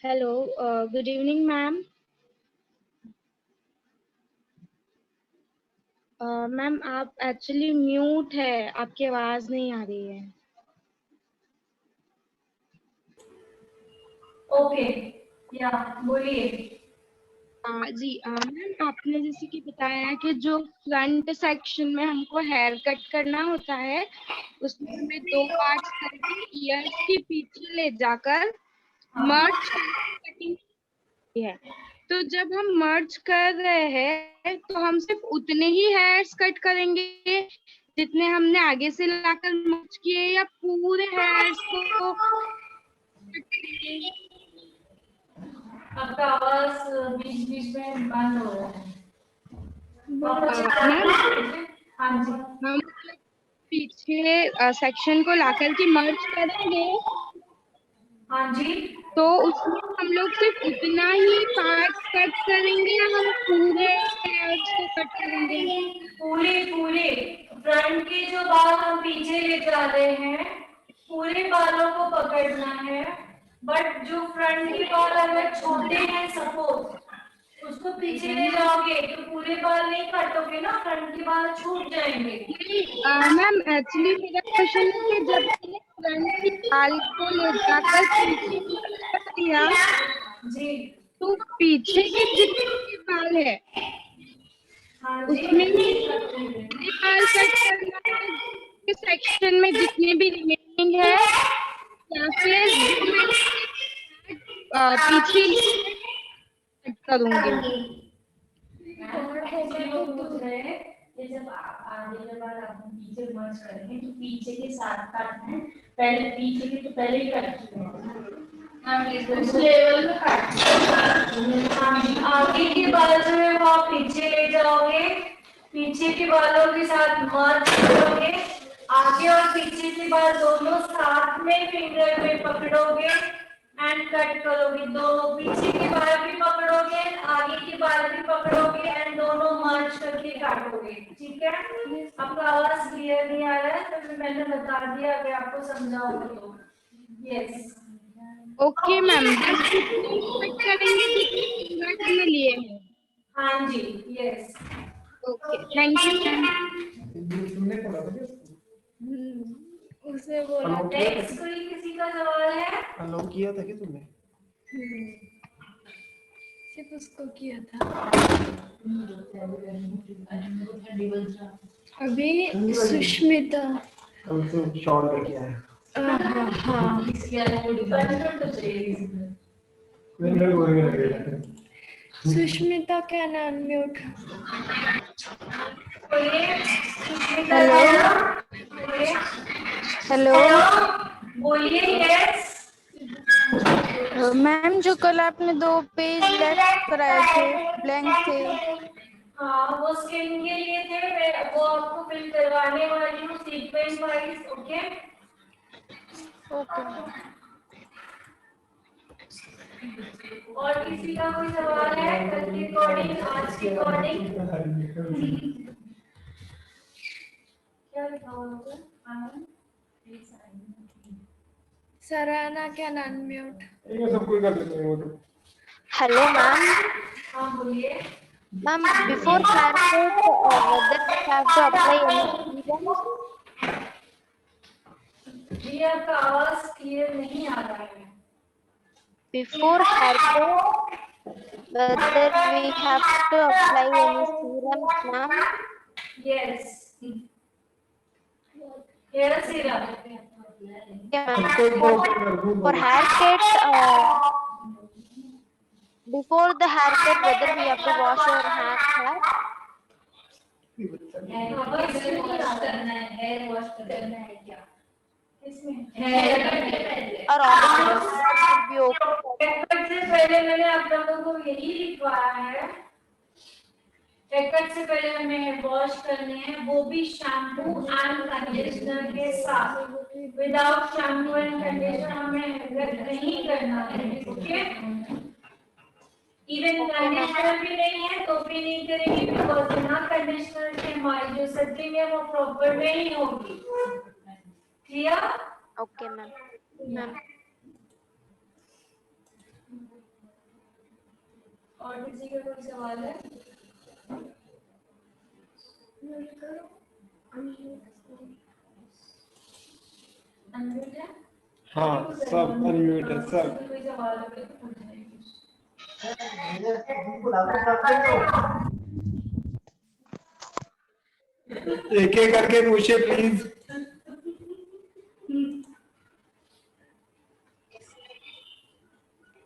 Hello, good evening ma'am. Ma'am आप एक्चुअली म्यूट है, आपकी आवाज नहीं आ रही है। ओके, या बोलिए। जी मैम, आपने जैसे कि बताया कि जो फ्रंट सेक्शन में हमको हेयर कट करना होता है, उसमें हमें 2 पार्ट्स करके ईयर्स के पीछे ले जाकर मर्ज कटिंग है। तो जब हम मर्ज कर रहे हैं तो हम सिर्फ उतने ही हेयर्स कट करेंगे जितने हमने आगे से लाकर मर्ज किए, या पूरे हेयर्स को कट करेंगे? आपका आवाज बीच बीच में बंद हो रहा है। हाँ जी, हम पीछे सेक्शन को लाकर के मर्ज करेंगे, हाँ जी। तो उसमें हम लोग सिर्फ उतना ही पार्ट कट करेंगे या हम पूरे हेयर्स को कट करेंगे? पूरे फ्रंट के जो बाल हम पीछे ले जा रहे हैं, पूरे बालों को पकड़ना है। बट जो फ्रंट के बाल अगर छोटे हैं सपोज, उसको पीछे ले जाओगे तो पूरे बाल नहीं काटोगे ना, फ्रंट के बाल छूट जाएंगे। मैम एक्चुअली मेरा क्वेश्चन है कि जब मैंने फ्रंट के बाल को ले जाकर पीछे कर दिया जी, तो पीछे के जितने भी बाल है हाँ जी, उसमें भी बाल कट करना है, सेक्शन में जितने भी रिमेनिंग है, या फिर जो मैंने पीछे कट करूंगी? जब आगे के बाद आप पीछे मर्ज करेंगे तो पीछे के साथ काटना है। पहले पीछे के तो पहले ही काट चुके हैं, उस लेवल में काट। आगे के बाल जो है वो आप पीछे ले जाओगे, पीछे के बालों के साथ मर्ज करोगे, आगे और पीछे के बाल दोनों साथ में फिंगर में पकड़ोगे एंड कट करोगे। दोनों पीछे के बाल भी पकड़ोगे, आगे के बाल भी पकड़ोगे एंड दोनों मर्ज करके काटोगे। ठीक है? आपका आवाज क्लियर नहीं आ रहा है तो फिर मैंने बता दिया, अगर आपको समझाऊंगा तो। यस, ओके मैम, बस कट करेंगे जितने फिंगर्स में लिए हैं। हाँ जी, yes. Okay, thank you ma'am. तुमने पढ़ा था क्या? उसने बोला नेक्स्ट कोई किसी का सवाल है? अलाउ किया था कि तुमने? सिर्फ उसको किया था। अभी सुष्मिता कल से शॉल लेके आया। हाँ इसके अलावा कंट्रोल तो चाहिए इसमें। मैंने बोल के लगे सुष्मिता कैन अनम्यूट। बोलिए सुष्मिता हेलो बोलिए हेलो बोलिए यस। मैम, जो कल आपने 2 पेज लेफ्ट कराए थे, ब्लैंक थे। हाँ वो स्किन के लिए थे, मैं वो आपको फिल करवाने वाली हूँ सीक्वेंस वाइज। Okay okay. और किसी का कोई सवाल है कल के अकॉर्डिंग, आज के अकॉर्डिंग? क्या लिखा हुआ होगा? सराहना कैन अनम्यूट। ये सब कोई कर सकते हैं वो तो। Hello ma'am. हाँ बोलिए। Ma'am, before haircut, whether we have to apply any serums? जी आपका आवाज क्लियर नहीं आ रहा है। Before haircut, whether we have to apply any serums, ma'am? Yes here serum. Yeah, ma'am. For haircut, before the haircut, whether we have to wash our hair? Hair wash करना है क्या? Or ordinary will be okay? Haircut से पहले मैंने आप लोगों को यही लिखवाया है, हेयरकट से पहले हमें वॉश करने हैं, वो भी शैम्पू एंड कंडीशनर के साथ। विदाउट शैम्पू एंड कंडीशनर हमें हेयरकट नहीं करना है। ओके, इवन कंडीशनर भी नहीं है तो भी नहीं करेंगे, बिकॉज बिना कंडीशनर के हमारी जो सेटिंग है वो प्रॉपर नहीं होगी। क्लियर? Okay, ma'am. Ma'am. और किसी का कोई सवाल है? अनम्यूट है? हाँ सब अनम्यूट है सब। कोई सवाल है तो पूछ लेंगे। एक एक करके पूछिए प्लीज।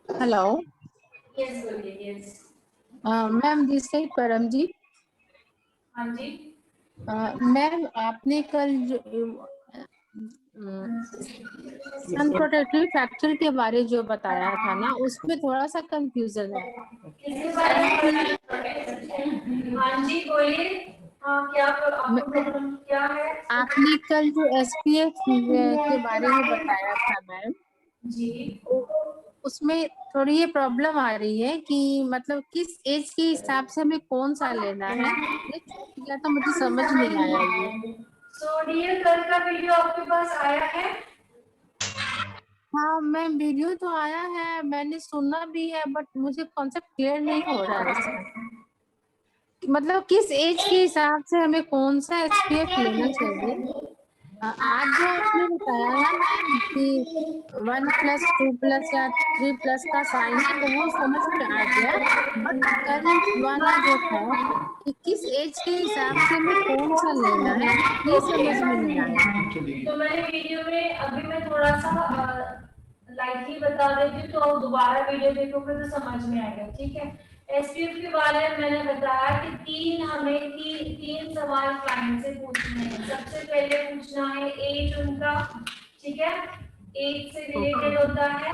हेलो यस बोलिए। Yes ma'am, this side Paramjit. हाँ जी। मैम, आपने कल जो सन प्रोटेक्टिव फैक्टर के बारे जो बताया था ना, उसमें थोड़ा सा कंफ्यूजन है। किसके बारे में? हाँ जी बोलिए। हाँ क्या आपको प्रॉब्लम क्या है? आपने कल जो SPF के बारे में बताया था मैम जी उसमें थोड़ी ये प्रॉब्लम आ रही है कि मतलब किस एज के हिसाब से हमें कौन सा लेना है, ये छूट गया तो मुझे समझ नहीं आया ये। सो डियर, कल का वीडियो आपके पास आया है? हाँ मैम, वीडियो तो आया है, मैंने सुना भी है, बट मुझे कॉन्सेप्ट क्लियर नहीं हो रहा है इसका। मतलब किस एज के हिसाब से हमें कौन सा SPF लेना चाहिए। आज जो आपने बताया ना मैम कि 1+, 2+ या 3+ का साइन है, तो वो समझ में आ गया, बट कल वाला जो था कि किस एज के हिसाब से हमें कौन सा लेना है, ये समझ में नहीं आया। तो मैंने वीडियो में अभी मैं थोड़ा सा लाइटली बता देती हूँ, तो दोबारा वीडियो देखोगे तो समझ में आएगा। ठीक है, SPF के बारे में मैंने बताया कि तीन सवाल क्लाइंट से पूछने हैं। सबसे पहले पूछना है एज उनका, ठीक है, एज से रिलेटेड होता है।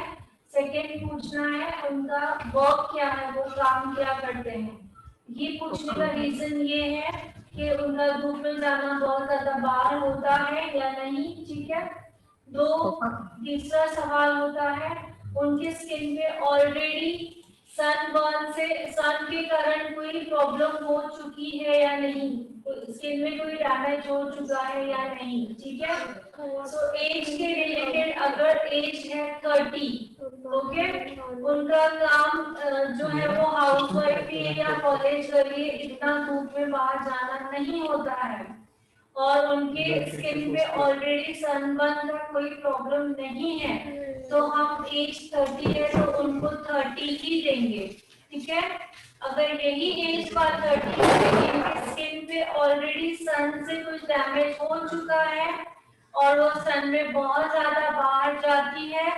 सेकेंड पूछना है उनका वर्क क्या है, वो काम क्या करते हैं। ये पूछने का रीजन ये है कि उनका धूप में जाना बहुत ज्यादा बाहर होता है या नहीं, ठीक है। तीसरा सवाल होता है उनके स्किन पे ऑलरेडी सनबर्न के कारण कोई प्रॉब्लम हो चुकी है या नहीं, स्किन में कोई डैमेज हो चुका है या नहीं, ठीक है। सो एज के रिलेटेड अगर एज है 30, ओके, उनका काम जो है वो हाउसवाइफ के या कॉलेज के लिए इतना धूप में बाहर जाना नहीं होता है, और उनके स्किन पे ऑलरेडी सनबर्न का कोई प्रॉब्लम नहीं है, तो हम एज 30 है तो उनको 30 ही देंगे, ठीक है। अगर यही एज का 30 है, स्किन पे ऑलरेडी सन से कुछ डैमेज हो चुका है, और वो सन में बहुत ज्यादा बाहर जाती है,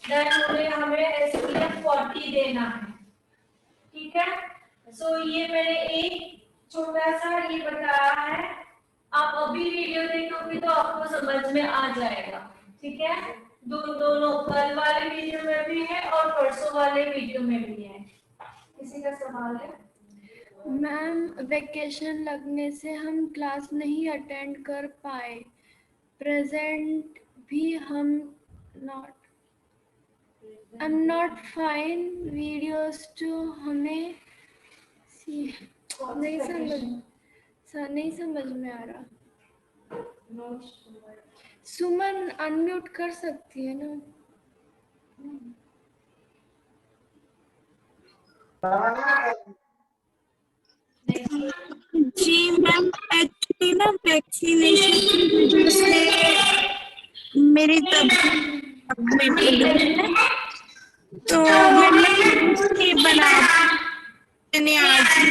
देन उन्हें हमें SPF 40 देना है। ठीक है, सो ये मैंने एक छोटा सा ये बताया है। आप अभी वीडियो देखोगे तो आपको समझ में आ जाएगा। ठीक है, दोनों कल वाले वीडियो में भी है और परसों वाले वीडियो में भी है। किसी का सवाल है? मैम वेकेशन लगने से हम क्लास नहीं अटेंड कर पाए, प्रेजेंट भी हम not I am not fine videos जो हमें नहीं समझ में आ रहा। सुमन अनम्यूट कर सकती है ना? जी मैम, एक्चुअली ना वैक्सीनेशन की वजह से मेरी तबीयत तो मैंने उसकी बनाने आज ही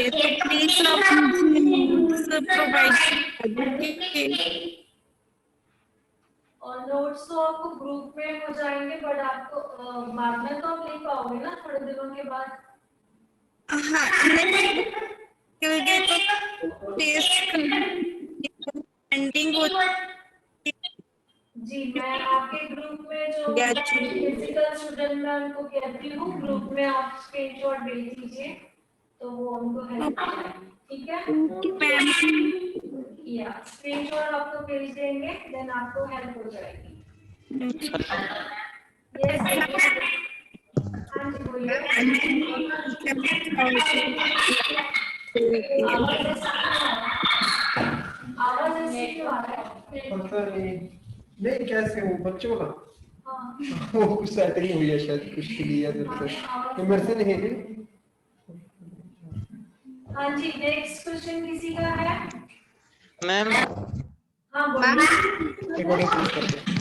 तो प्लीज आप मुझे नोट्स प्रोवाइड कर दीजिए। और नोट्स तो आपको ग्रुप में हो जाएंगे, बट आपको बाद में तो आप ले पाओगे ना थोड़े दिनों के बाद। हाँ, तो टेस्ट पेंडिंग हो। जी, मैं आपके ग्रुप में जो फिजिकल स्टूडेंट मैं उनको कहती हूँ, ग्रुप में आप स्क्रीनशॉट भेज दीजिए तो वो उनको हेल्प करेंगे। ठीक है, या स्क्रीनशॉट आपको भेज देंगे, देन आपको हेल्प हो जाएगी। यस, हाँ जी बोलिए। आवाज ऐसे क्यों आ रहा है? पता नहीं कैसे हो बच्चों का हाँ, वो कुछ सेटिंग हुई है शायद कुछ के लिए तो मेरे से नहीं है। हाँ जी, नेक्स्ट क्वेश्चन किसी का है? मैम हाँ बोलिए। रिकॉर्डिंग करते हैं।